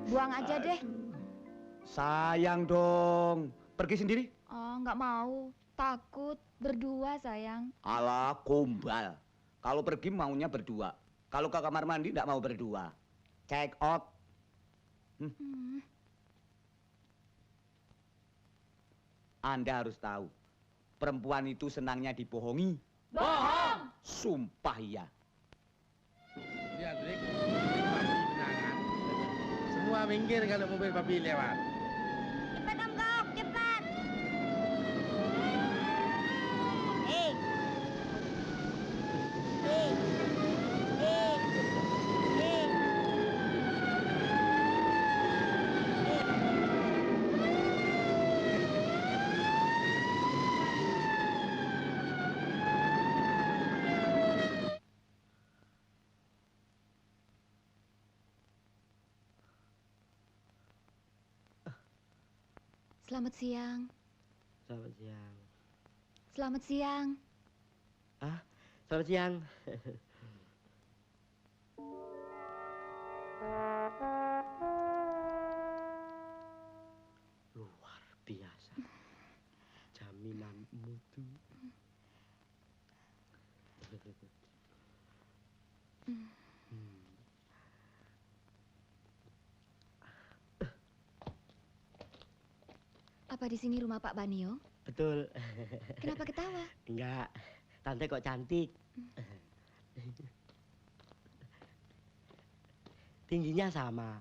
F: Buang aja deh.
E: Sayang dong. Pergi sendiri?
F: Oh, nggak mau. Takut. Berdua, sayang.
E: Alah, kumbal. Kalau pergi maunya berdua. Kalau ke kamar mandi tidak mau berdua. Check out.
F: Hmm.
E: Anda harus tahu. Perempuan itu senangnya dibohongi.
H: Bohong!
E: Sumpah iya.
A: Lihat, Rik. Papi kenangan. Semua minggir kalau mobil papi lewat.
F: Cepat, Om Kok. Cepat. Hei. Hei. Hei. Hei. Selamat siang.
C: Selamat siang.
F: Selamat siang.
C: Ah, selamat siang. Luar biasa. Jaminan mutu.
F: Apa di sini rumah Pak Banio?
C: Betul.
F: Kenapa ketawa?
C: Enggak, tante kok cantik. Tingginya sama.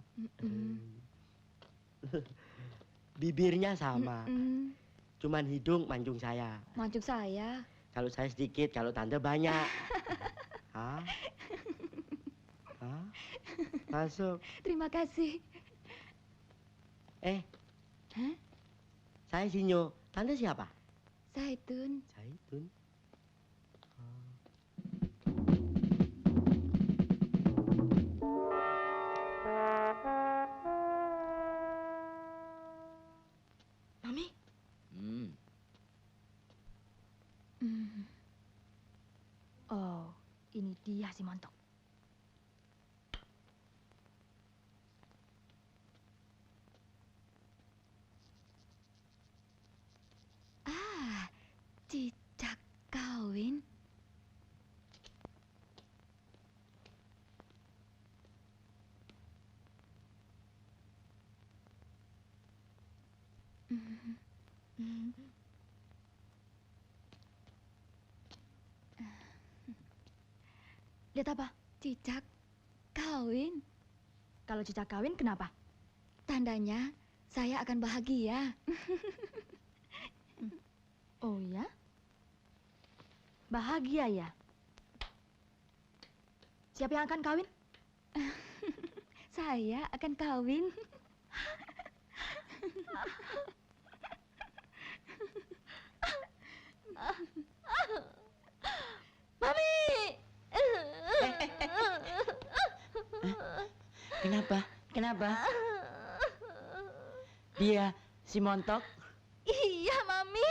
C: Bibirnya sama. Cuman hidung mancung saya.
F: Mancung saya.
C: Kalau saya sedikit, kalau tante banyak. Hah? Hah? Masuk.
F: Terima kasih.
C: Eh,
F: Hah?
C: saya Sinyo. Tante siapa?
F: Zaitun.
C: Zaitun.
F: Mami.
D: Hmm.
F: Oh, ini dia si Montok. Ah, cicak kawin. Lihat apa? Cicak kawin. Kalau cicak kawin kenapa? Tandanya saya akan bahagia. Oh ya? Bahagia ya? Siapa yang akan kawin? Saya akan kawin. Mami!
D: Kenapa? Kenapa? Dia si Montok
F: Iya, Mami.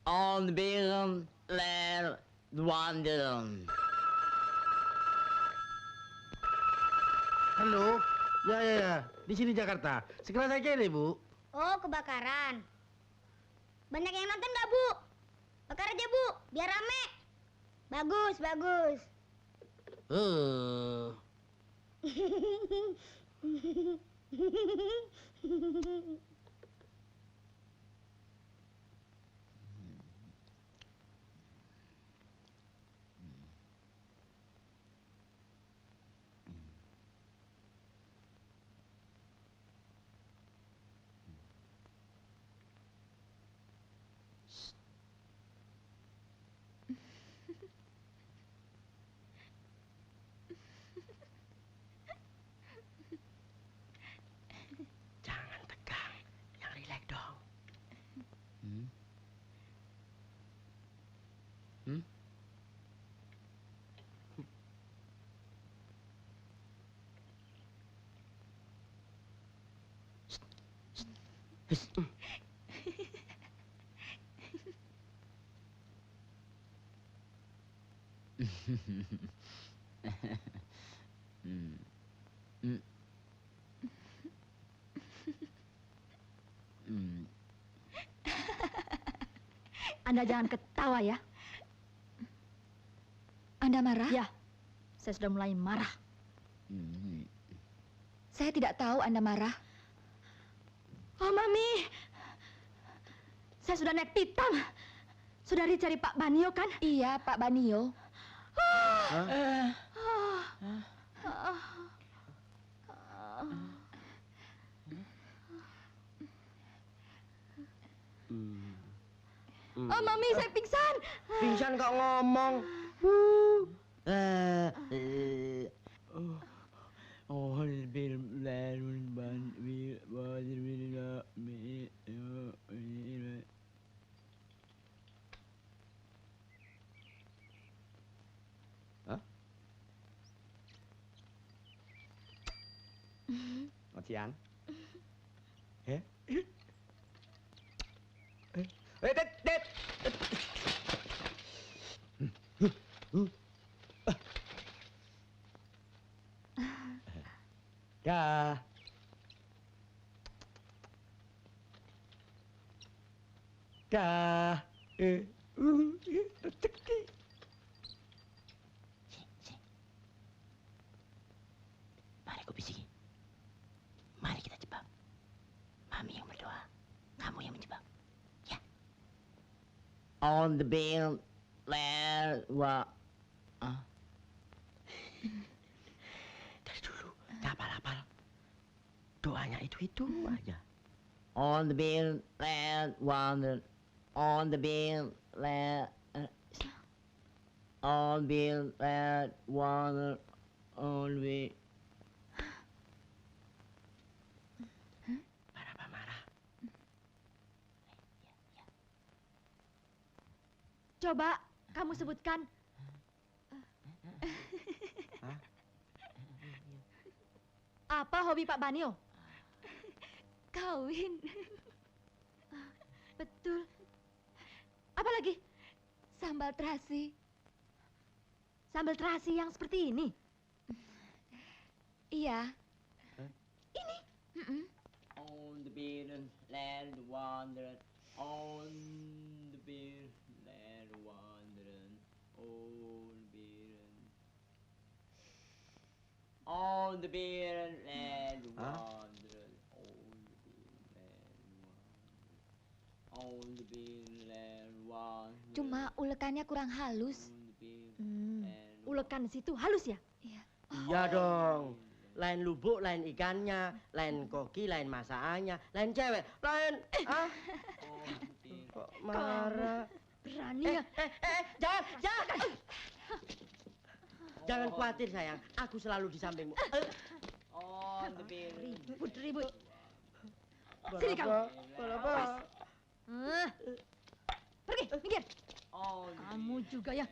D: on Willem Ler wandelen.
A: Halo? Ya. Di sini Jakarta. Segera saja deh, Bu.
J: Oh, kebakaran. Banyak yang nonton nggak, Bu? Bakar aja, Bu, biar rame. Bagus, bagus.
C: Jangan tegang, yang rileks dong.
D: Hmm? Hmm?
F: Anda jangan ketawa ya.
K: Anda marah?
F: Ya, saya sudah mulai marah.
K: Saya tidak tahu Anda marah.
F: Oh, Mami. Saya sudah naik pitam. Sudah dicari Pak Banio kan?
K: Iya, Pak Banio.
F: Oh, Mami, saya pingsan.
C: Pingsan kok ngomong.
E: Hah? Selamat siang. Det. Dah. Dah. Rezeki.
D: Mari ku bisiki. Mari kita jebak. Mami yang berdoa, kamu yang menjebak. Ya. On the bill,
C: Dari dulu, gak hafal-hafal. Doanya itu aja.
D: On the bill, on the bill, on bill, on bill.
C: Marah.
F: Coba kamu sebutkan. Apa hobi Pak Banio?
K: Kawin.
F: Betul. Apa lagi?
K: Sambal terasi.
F: Sambal terasi yang seperti ini.
K: Iya.
F: Ini.
D: On the bill, land wandered. On the bill, land wandered. On the bill. On the bill, land wandered. On the bill, land wandered.
K: Cuma ulekannya kurang halus.
F: Ulekan di situ halus ya?
K: Iya.
C: Iya dong. Lain lubuk, lain ikannya, lain koki, lain masakannya, lain cewek, lain kok marah.
F: Berani ya?
C: Jangan. Jangan khawatir sayang, aku selalu di sampingmu.
D: On the bill.
F: Ribut. Sini kamu.
C: Kenapa?
F: Pergi, minggir.
D: On
F: Kamu juga ya.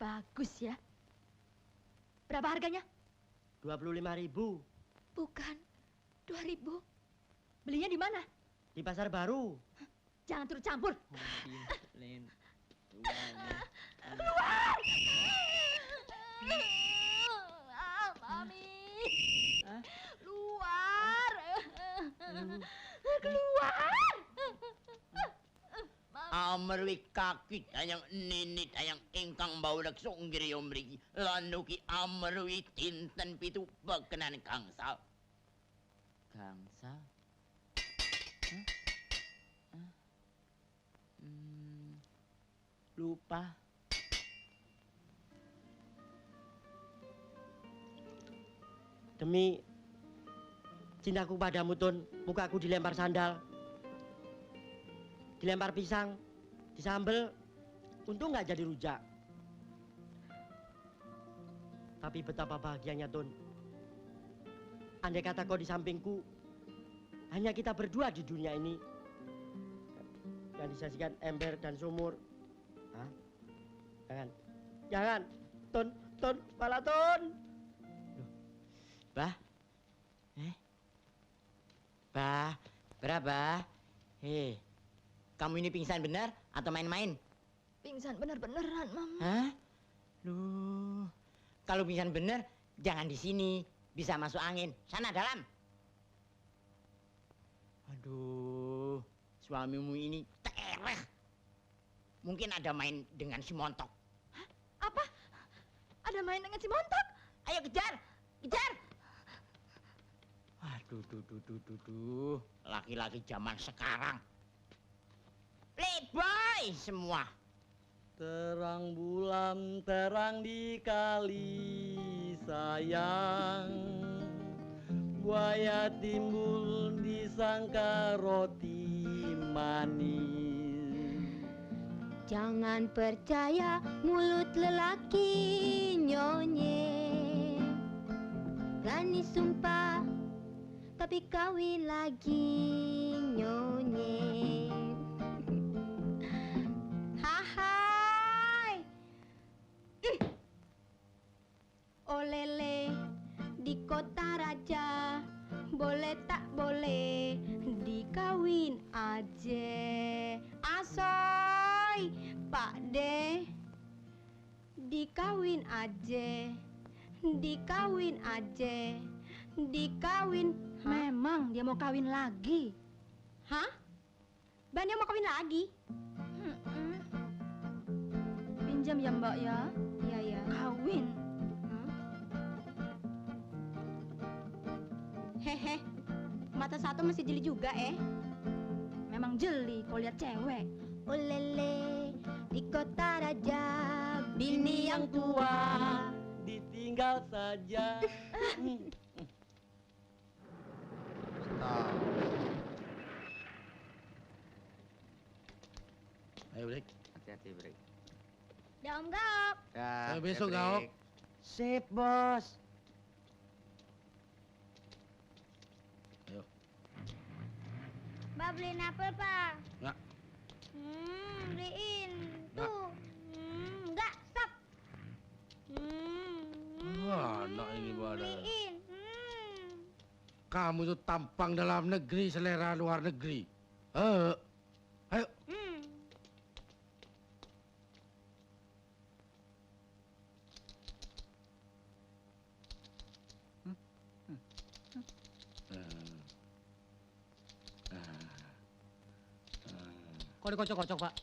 F: Bagus ya. Berapa harganya?
C: 25.000
K: Bukan. 2.000.
F: Belinya di mana?
C: di pasar baru.
F: Jangan turut campur.
D: Keluar!
F: Mami. Luar. Keluar.
D: Amarwi kakit ayang ninit ayang ingkang baudak songgiri omrigi lanuki amarwi tintan pitu pagkenan kangsa. Kangsa? Lupa.
C: Demi cintaku padamu, Tun, mukaku dilempar sandal, dilempar pisang, disambel, untung nggak jadi rujak. Tapi betapa bahagianya, Tun. Andai kata kau di sampingku, hanya kita berdua di dunia ini. Yang disaksikan ember dan sumur. Hah? Jangan, Tun, Ton, kepala Ton.
D: Bah? Bah, berapa? Hei, kamu ini pingsan benar atau main-main?
F: Pingsan bener-beneran, Mama.
D: Hah? Loh, kalau pingsan bener, jangan di sini. Bisa masuk angin. Sana dalam. Aduh, suamimu ini tereh. Mungkin ada main dengan si Montok.
F: Apa? Ada main dengan si Montok?
D: Ayo kejar, kejar. Aduh, laki-laki zaman sekarang. Playboy semua.
C: Terang bulan, terang di kali sayang. Buaya timbul disangka roti manis.
J: Jangan percaya mulut lelaki nyonye. Berani sumpah tapi kawin lagi nyonye. Hai. Olele di kota raja, boleh tak boleh dikawin aja. Asoy, Pak De, dikawin aja, dikawin aja, dikawin. Memang dia mau kawin lagi. Hah? Bani mau kawin lagi?
F: Pinjam ya, Mbak ya.
J: Iya, ya.
F: Kawin.
J: Hehe, mata satu masih jeli juga
F: Memang jeli kalau lihat cewek.
J: Olele, di kota raja, bini yang tua.
C: Ditinggal saja.
A: Stop. Ayo break.
I: Hati-hati break.
J: Dah Om Gaop.
A: Ayo besok Gaop.
C: Sip, Bos.
A: Ayo.
J: Mbak beliin apel, Pak.
A: Nggak.
J: Beliin.
A: Nggak.
J: Tuh. Enggak, stop.
A: Wah, anak ini badan.
J: Beliin.
A: Kamu itu tampang dalam negeri, selera luar negeri. Ayo.
B: Kok dikocok-kocok, Pak?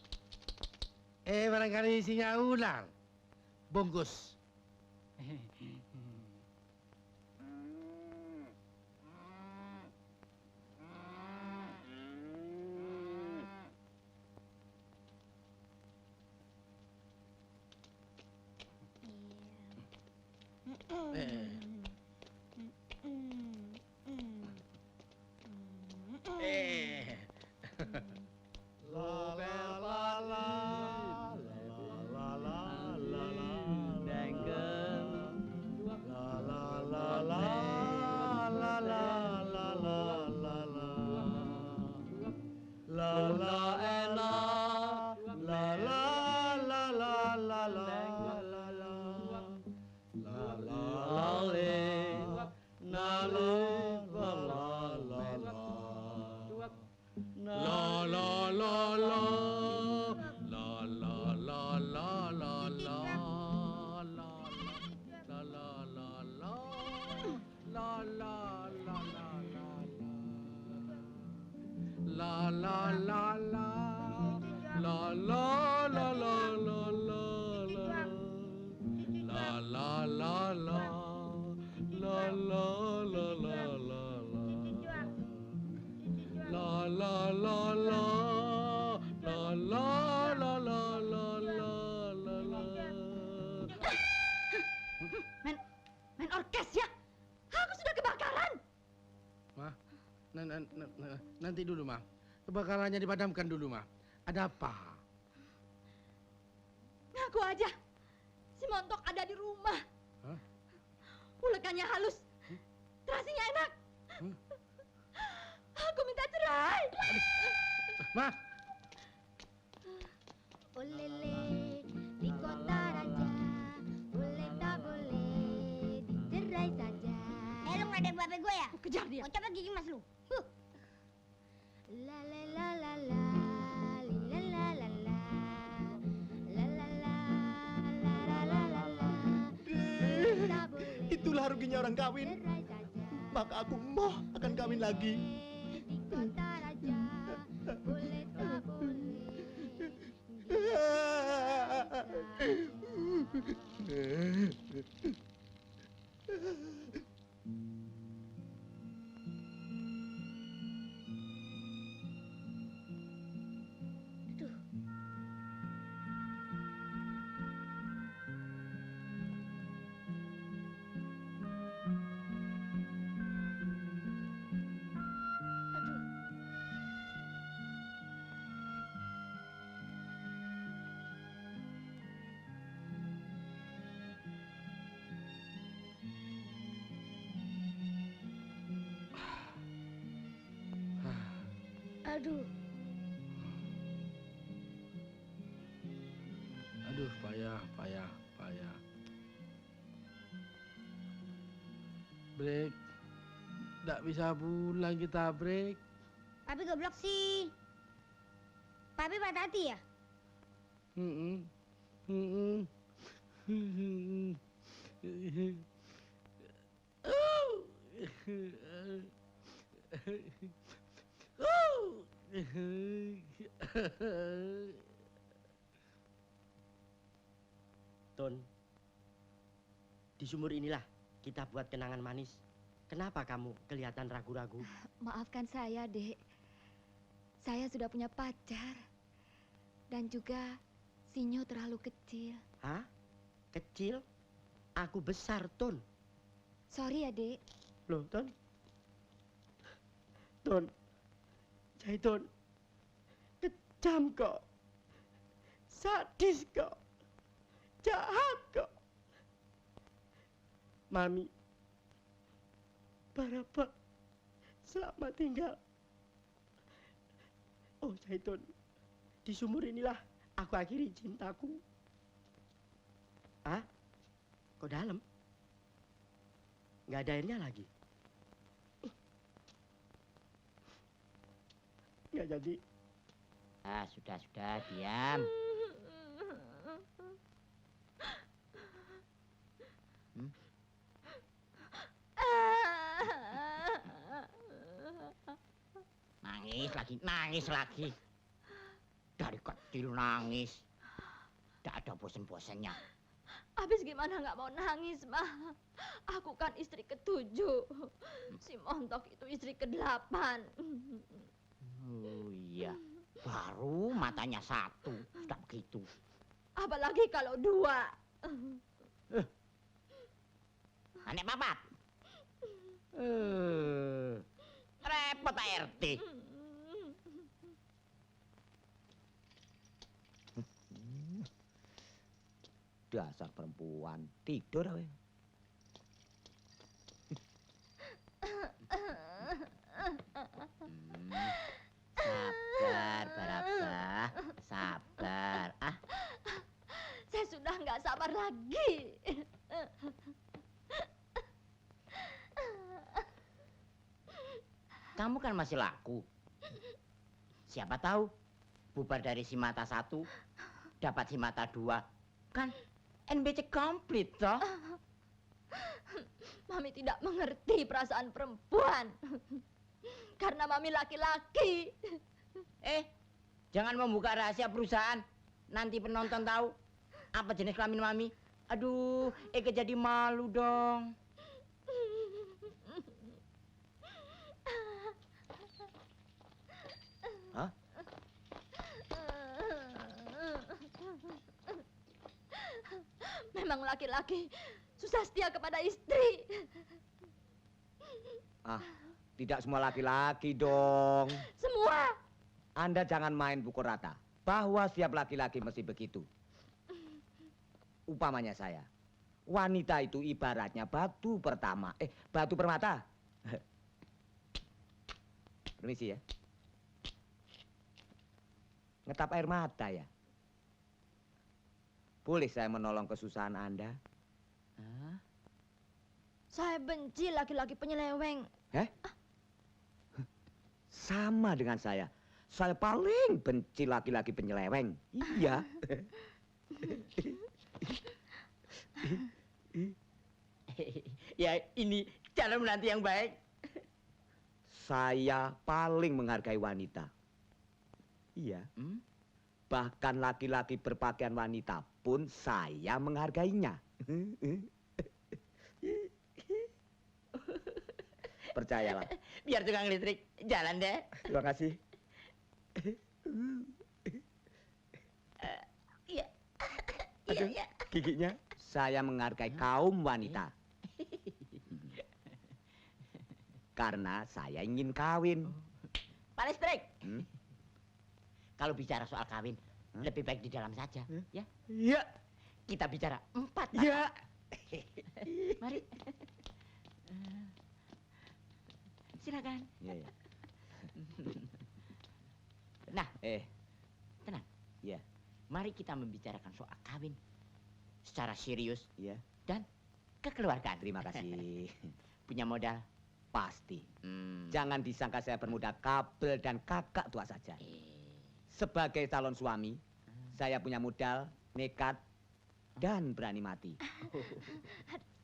A: Barangkali isinya ular. Bungkus.
F: Main orkes ya? Aku sudah kebakaran.
A: Ma, nanti dulu, Ma. Kebakarannya dipadamkan dulu, Ma. Ada apa?
F: Ngaku aja. Si Montok ada di rumah.
A: Hah?
F: Ulekannya halus. Terasinya enak. Aku minta cerai.
A: Ma,
J: Olele, di kota raja, boleh tak boleh mau ngadep babe gue ya?
F: Kejar dia.
J: Mau coba gigi mas lu. La la la la la la la la la la la la la la la la.
G: Itulah ruginya orang kawin. Maka aku mau akan kawin lagi.
J: Di kota raja boleh tak boleh.
F: Aduh.
A: Aduh, payah, payah, payah. Break. Tak bisa pulang kita break.
J: Papi goblok sih. Papi patah hati ya?
A: Mm-mm.
C: Ton, di sumur inilah kita buat kenangan manis. Kenapa kamu kelihatan ragu-ragu?
K: Maafkan saya, Dek. Saya sudah punya pacar. Dan juga Sinyo terlalu kecil.
C: Hah? Kecil? Aku besar, Ton.
K: Sorry ya, Dek.
C: Loh, Ton. Ton. Jaiton. Kejam kok. Sadis kok. Jahat kok. Mami. Baraba. Selamat tinggal. Oh, Jaiton. Di sumur inilah aku akhiri cintaku. Hah? Kok dalam? Nggak ada airnya lagi. Nggak jadi.
D: Ah, sudah, diam. Nangis lagi. Dari kecil nangis. Tidak ada bosan-bosannya.
F: Habis gimana nggak mau nangis, mah? Aku kan istri ke-7. Si Montok itu istri ke-8.
D: Oh iya, baru matanya 1. Sudah begitu.
F: Apalagi kalau 2.
D: Anek papat. Repot Pak RT. Dasar perempuan tidur we. Sabar, Baraba. Sabar.
F: Saya sudah nggak sabar lagi.
D: Kamu kan masih laku. Siapa tahu bubar dari si mata 1 dapat si mata 2. Kan NBC komplit toh.
F: Mami tidak mengerti perasaan perempuan. Karena Mami laki-laki.
D: Jangan membuka rahasia perusahaan. Nanti penonton tahu apa jenis kelamin Mami. Aduh, Eke jadi malu dong. Hah?
F: Memang laki-laki susah setia kepada istri.
E: Tidak semua laki-laki dong.
F: Semua.
E: Anda jangan main pukul rata. Bahwa setiap laki-laki mesti begitu. Umpamanya saya. Wanita itu ibaratnya batu pertama. Batu permata. Permisi ya. Ngetap air mata ya. Boleh saya menolong kesusahan Anda?
F: Saya benci laki-laki penyeleweng.
E: Sama dengan saya. Saya paling benci laki-laki penyeleweng. Iya.
D: Ya, ini cara menanti yang baik.
E: Saya paling menghargai wanita. Iya. Bahkan laki-laki berpakaian wanita pun saya menghargainya. Percayalah.
D: Biar tukang listrik jalan deh.
E: Terima kasih.
D: Iya.
E: Aduh,
D: Iya.
E: giginya. Saya menghargai kaum wanita. Karena saya ingin kawin.
D: Pak listrik. Kalau bicara soal kawin, lebih baik di dalam saja, ya?
C: Iya.
D: Kita bicara 4.
C: Iya.
D: Mari. Silakan.
E: Iya, iya.
D: Nah, tenang.
E: Iya.
D: Mari kita membicarakan soal kawin secara serius,
E: Iya.
D: dan kekeluargaan.
E: Terima kasih.
D: Punya modal?
E: Pasti. Jangan disangka saya bermodal kabel dan kakak tua saja. Sebagai calon suami, saya punya modal, nekat, dan berani mati.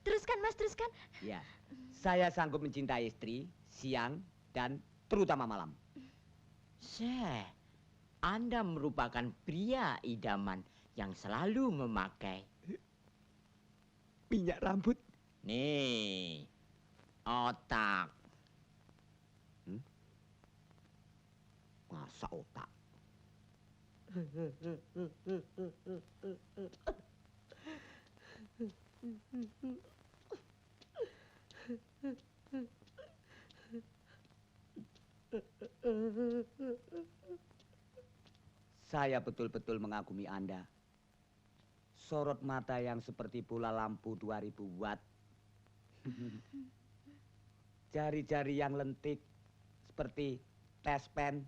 F: Teruskan, Mas, teruskan.
E: Ya, saya sanggup mencintai istri siang dan terutama malam.
D: Anda merupakan pria idaman yang selalu memakai
E: minyak rambut.
D: Nih, otak.
E: Masa otak? Saya betul-betul mengagumi Anda. Sorot mata yang seperti bola lampu 2000 watt. Jari-jari yang lentik seperti tespen.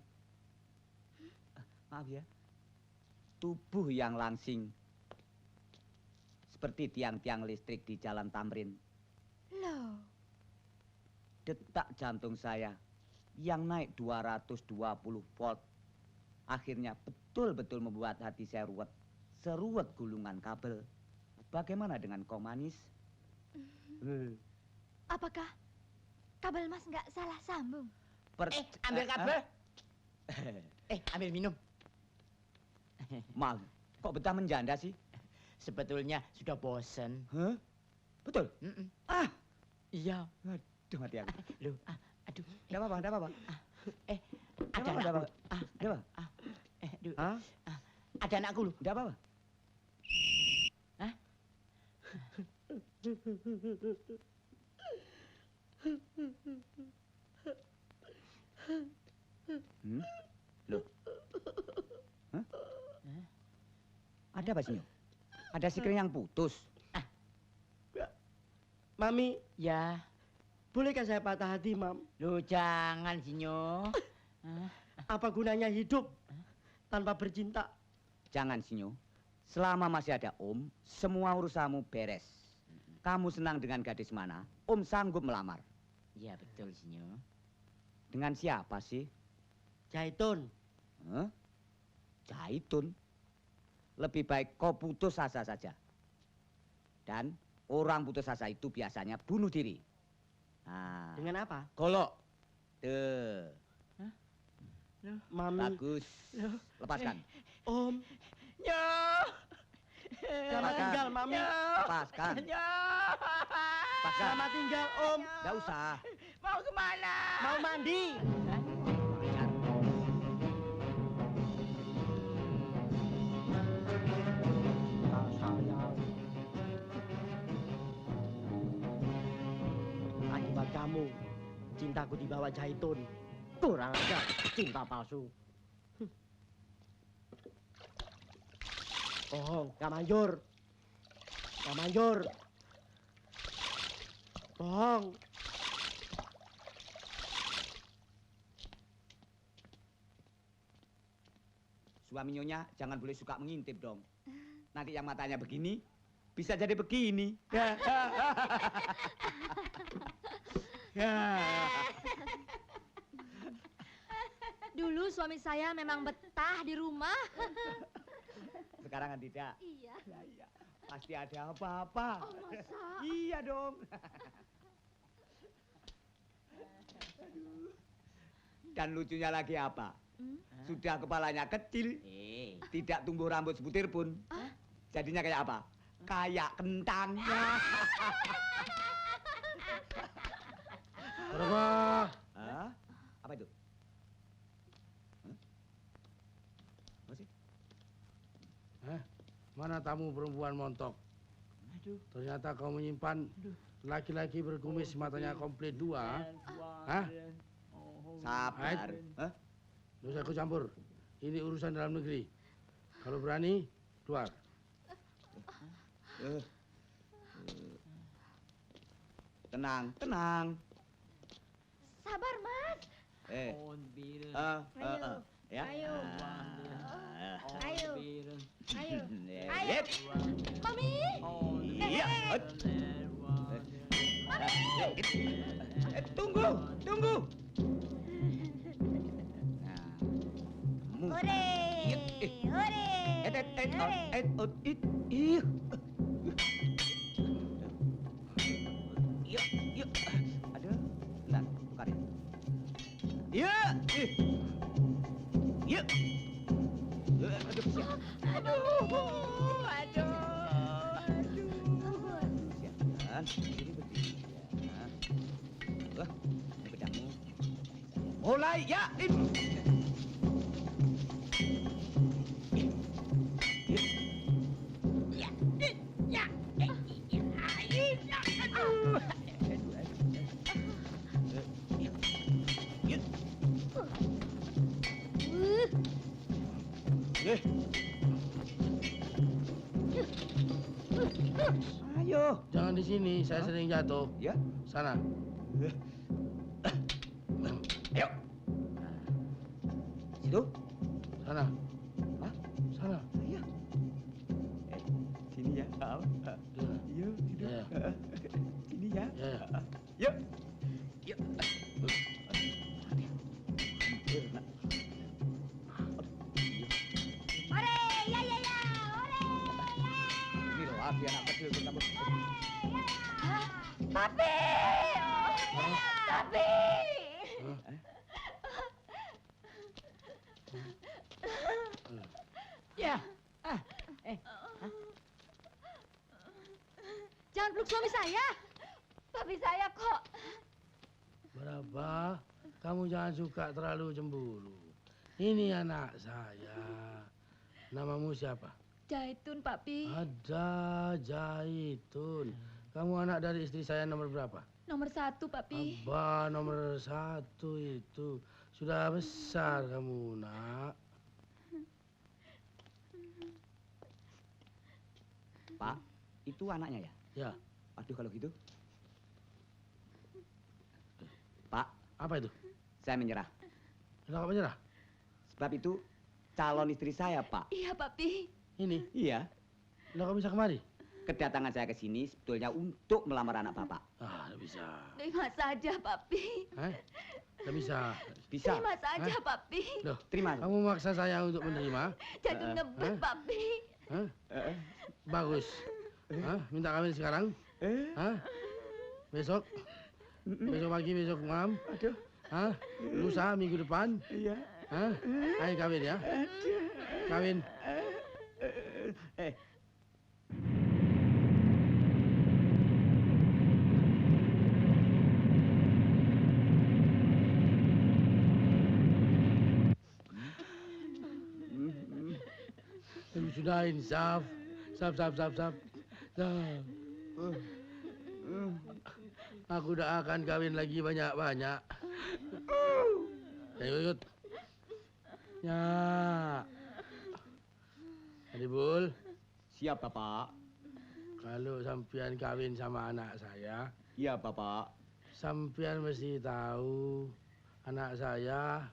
E: Maaf ya. Tubuh yang langsing seperti tiang-tiang listrik di Jalan Tamrin.
F: Loh.
E: Detak jantung saya yang naik 220 volt. Akhirnya betul-betul membuat hati saya ruwet. Seruwet gulungan kabel. Bagaimana dengan kau manis?
F: Apakah kabel Mas nggak salah sambung?
D: Ambil kabel. Ambil minum.
E: Mal, kok betah menjanda sih?
D: Sebetulnya sudah bosen.
E: Hah? Betul?
D: Iya.
E: Aduh, mati aku.
D: Loh, aduh.
E: Nggak apa-apa, nggak apa-apa.
D: Ada
E: Nggak
D: anakku.
E: apa-apa. Nggak apa-apa.
D: Ada anakku loh.
E: Nggak apa-apa. Loh. Hah? Ada apa sih? Ada sikring yang putus.
C: Mami,
D: Ya.
C: bolehkah saya patah hati, Mam?
D: Loh, jangan, Sinyo.
C: Apa gunanya hidup tanpa bercinta?
E: Jangan, Sinyo. Selama masih ada Om, semua urusanmu beres. Kamu senang dengan gadis mana, Om sanggup melamar.
D: Iya, betul, Sinyo.
E: Dengan siapa sih?
C: Jaitun.
E: Hah? Jaitun? Lebih baik kau putus asa saja. Dan orang putus asa itu biasanya bunuh diri. Nah,
C: Dengan apa?
E: golok. Tuh.
C: Mami.
E: Bagus. Lepaskan.
C: Om.
D: Yo.
C: Selamat tinggal, Mami.
E: Lepaskan. Lepaskan.
C: Selamat tinggal, Om.
E: Nggak usah.
D: Mau kemana?
C: Mau mandi.
E: Wajar.
C: Akibat kamu, cintaku dibawa Jaitun. Kurang ajar, cinta palsu. Bohong, gak manjur. Gak manjur. Bohong.
E: Suami nyonya jangan boleh suka mengintip dong. Nanti yang matanya begini bisa jadi begini.
F: Dulu suami saya memang betah di rumah.
E: Sekarang kan tidak.
F: Iya.
E: Ya, iya. Pasti ada apa-apa.
F: Oh, masa?
E: Iya dong. Dan lucunya lagi apa? Sudah kepalanya kecil, tidak tumbuh rambut sebutir pun. Jadinya kayak apa? Kayak kentang.
A: Berapa?
E: Hah? Apa itu? Apa sih?
A: Mana tamu perempuan montok?
E: Aduh.
A: Ternyata kau menyimpan laki-laki berkumis matanya komplit dua. Hah?
E: Sabar. Hah?
A: Nggak usah ikut campur. Ini urusan dalam negeri. Kalau berani, keluar.
E: Tenang, tenang.
F: Sabar, Mas.
E: Ya.
J: Ayo. Ayo. Ayo.
E: Ayo.
F: Mami.
E: Iya. Tunggu, tunggu.
J: Hore. Hore.
E: Yuk. Aduh, bentar, buka deh. Yuk. Yuk. Aduh, siap. Siapkan. Ini berdiri. Wah, ini pedangmu. Mulai, ya. Ayo.
A: Jangan di sini, saya sering jatuh.
E: Ya.
A: Sana.
E: Ayo. Situ.
A: Sana.
E: Hah?
A: Sana.
E: Iya. Sini ya. Yuk, situ.
A: Ya.
E: Sini ya.
A: Ya.
E: Yuk. Yuk.
J: Hore. Ya, ya, ya. Hore.
E: Ini lagi anak kecil bercampur.
F: Papi. Papi.
C: Ya.
F: Jangan peluk suami saya. Papi saya kok.
A: Berapa? Kamu jangan suka terlalu cemburu. Ini anak saya. Namamu siapa?
F: Jaitun, Papi.
A: Ada Jaitun. Kamu anak dari istri saya nomor berapa?
F: Nomor 1, Papi.
A: Abah nomor 1 itu. Sudah besar kamu, nak.
E: Pak, itu anaknya ya?
A: Ya.
E: Aduh, kalau gitu. Pak,
A: Apa itu?
E: saya menyerah.
A: Kenapa menyerah?
E: Sebab itu calon istri saya, Pak.
F: Iya, Papi.
A: Ini?
E: Iya.
A: Lah kok bisa kemari?
E: Kedatangan saya ke sini sebetulnya untuk melamar anak Bapak.
A: Ah, tidak bisa.
F: Terima saja, Papi.
A: Tidak bisa.
E: Bisa.
F: Terima saja, Papi.
A: Loh,
E: Terima.
A: kamu maksa saya untuk menerima?
F: Jatuh ngebet, Papi.
A: Hah? Bagus. Hah? Minta kawin sekarang? Hah? Besok? Besok pagi, besok malam?
E: Aduh.
A: Hah? Lusa, minggu depan?
E: Iya.
A: Hah? Ayo kawin ya. Kawin. Sudahin, Saf. Saf. Aku udah akan kawin lagi banyak-banyak. Ayo ikut. Ya. Adibul,
E: Siap, Bapak.
A: kalau sampian kawin sama anak saya,
E: Iya, Bapak.
A: sampian mesti tahu anak saya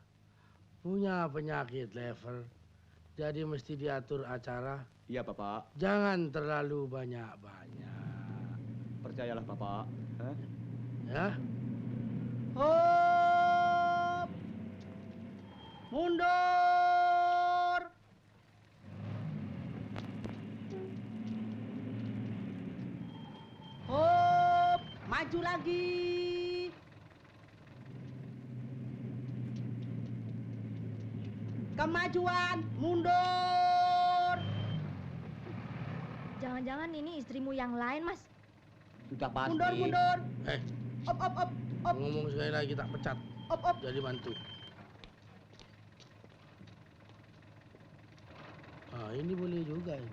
A: punya penyakit lever. Jadi mesti diatur acara.
E: Iya, Bapak.
A: Jangan terlalu banyak-banyak.
E: Percayalah, Bapak.
A: Ya?
L: Mundur. Hop, maju lagi. Kemajuan, mundur.
F: Jangan-jangan ini istrimu yang lain, Mas.
E: Sudah pasti.
L: Mundur, mundur.
A: Op.
L: Op.
A: Ngomong sekali lagi tak pecat.
L: Op.
A: Jadi mantu. Ah, ini boleh juga ini.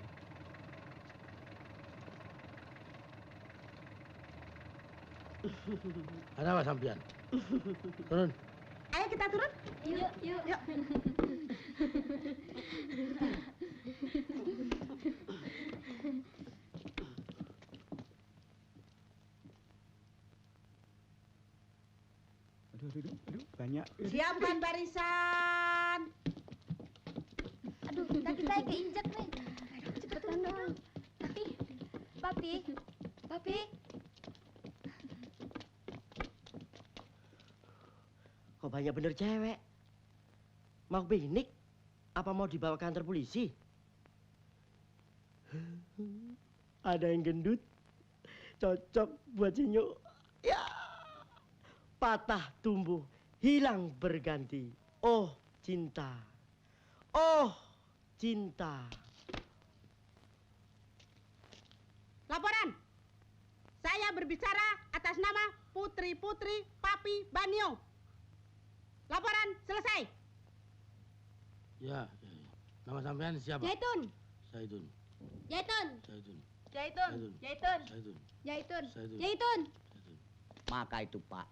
A: Ada apa sampian? Turun.
L: Ayo kita turun.
F: Yuk.
E: Aduh, banyak.
L: Siapkan barisan.
F: Aduh, kaki saya keinjak nih. Cepetan dong. Papi.
C: Kok banyak bener cewek? Mau piknik? Apa mau dibawa ke kantor polisi? Ada yang gendut, cocok buat Sinyo. Ya, patah tumbuh, hilang berganti. Oh cinta, oh cinta.
L: Laporan. Saya berbicara atas nama Putri-Putri Papi Banio. Laporan selesai.
A: Ya. Nama sampean siapa?
L: Zaitun.
A: Zaitun.
E: Maka itu, Pak.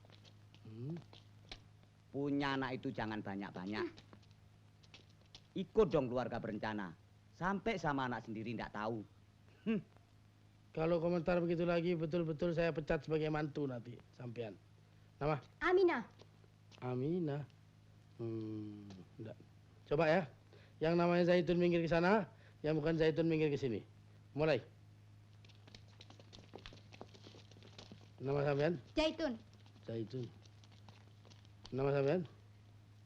E: Punya anak itu jangan banyak-banyak. Ikut dong keluarga berencana. Sampai sama anak sendiri tidak tahu.
A: Kalau komentar begitu lagi, betul-betul saya pecat sebagai mantu nanti, sampean. Nama? Aminah. Enggak. Coba ya. Yang namanya Zaitun minggir ke sana, yang bukan Zaitun minggir ke sini. Mulai. Nama sampean? Zaitun. Nama sampean?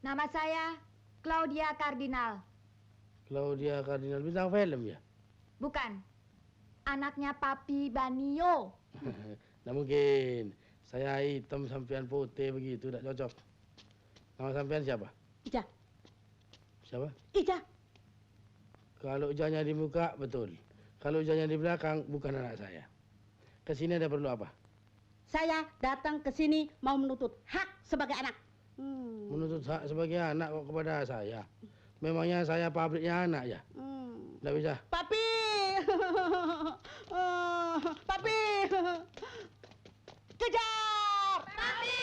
K: Nama saya Claudia Cardinal.
A: Claudia Cardinal, bintang film ya?
K: Bukan. Anaknya Papi Banio.
A: Nggak mungkin. Saya hitam sampean putih begitu, tidak cocok. Nama sampean siapa?
L: Ija.
A: Siapa?
L: Ija.
A: Kalau ujanya di muka, betul. Kalau ujanya di belakang, bukan anak saya. Kesini ada perlu apa?
L: Saya datang ke sini mau menuntut hak sebagai anak.
A: Menuntut hak sebagai anak kok kepada saya? Memangnya saya pabriknya anak ya? Nggak bisa.
L: Papi. Papi. Kejar. Papi.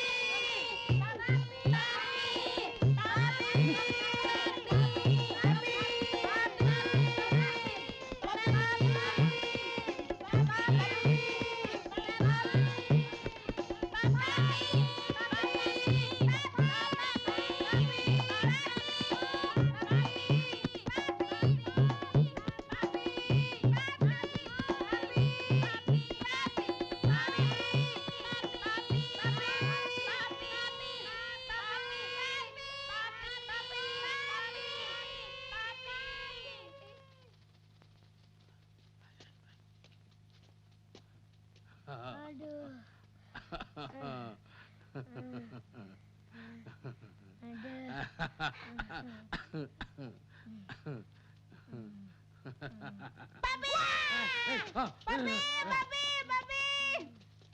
L: Papi.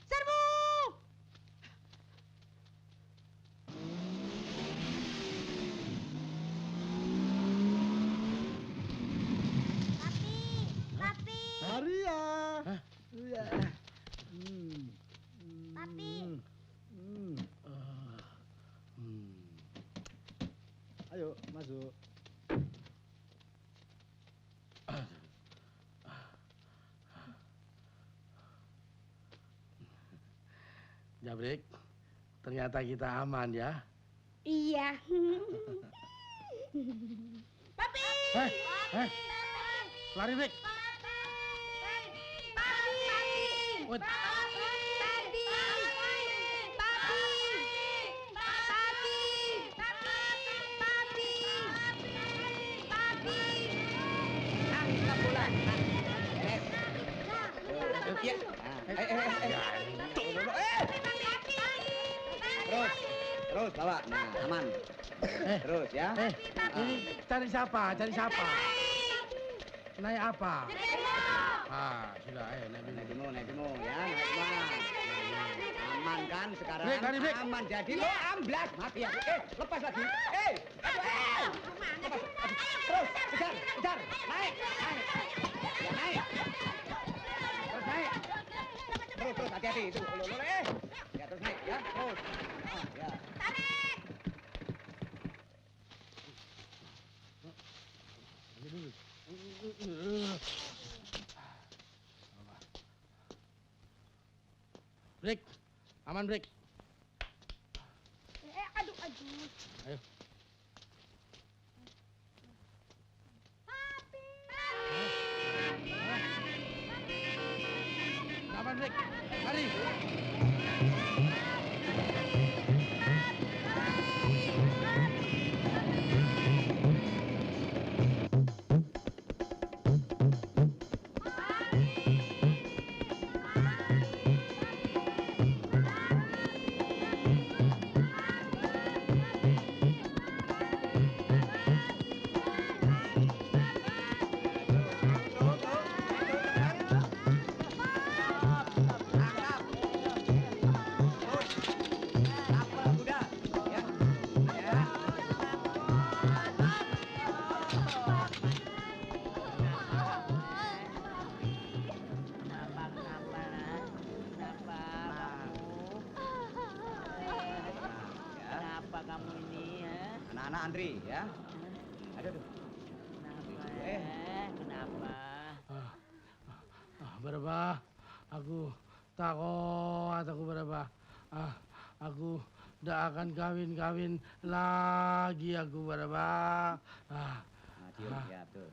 L: Serbu. Papi.
B: Maria.
A: Iya.
J: Papi.
B: Ayo masuk.
A: Jabrik, ternyata kita aman ya.
J: Iya.
L: Papi.
A: Lari, Brik. Wait.
E: terus bawa. Nah, aman. Terus ya.
A: Ini cari siapa? Cari siapa? Naik apa? Sudah, naik dulu.
E: Naik dulu ya, naik semua. Aman kan sekarang?
A: Break.
E: Aman jadi lo amblas mati ya. Lepas lagi. Lepas. Terus, kejar. Naik. Ya, naik. Terus naik. Terus hati-hati itu. Ya, terus naik ya. Terus. Ya.
A: Break. Aman break.
J: Aduh.
A: Ayo. Aman break. Mari.
E: Kamu ini ya? Anak-anak antri ya. Aduh.
H: Kenapa?
A: Berapa? Aku takut aku berapa? Aku tidak akan kawin lagi aku berapa?
E: Ya betul.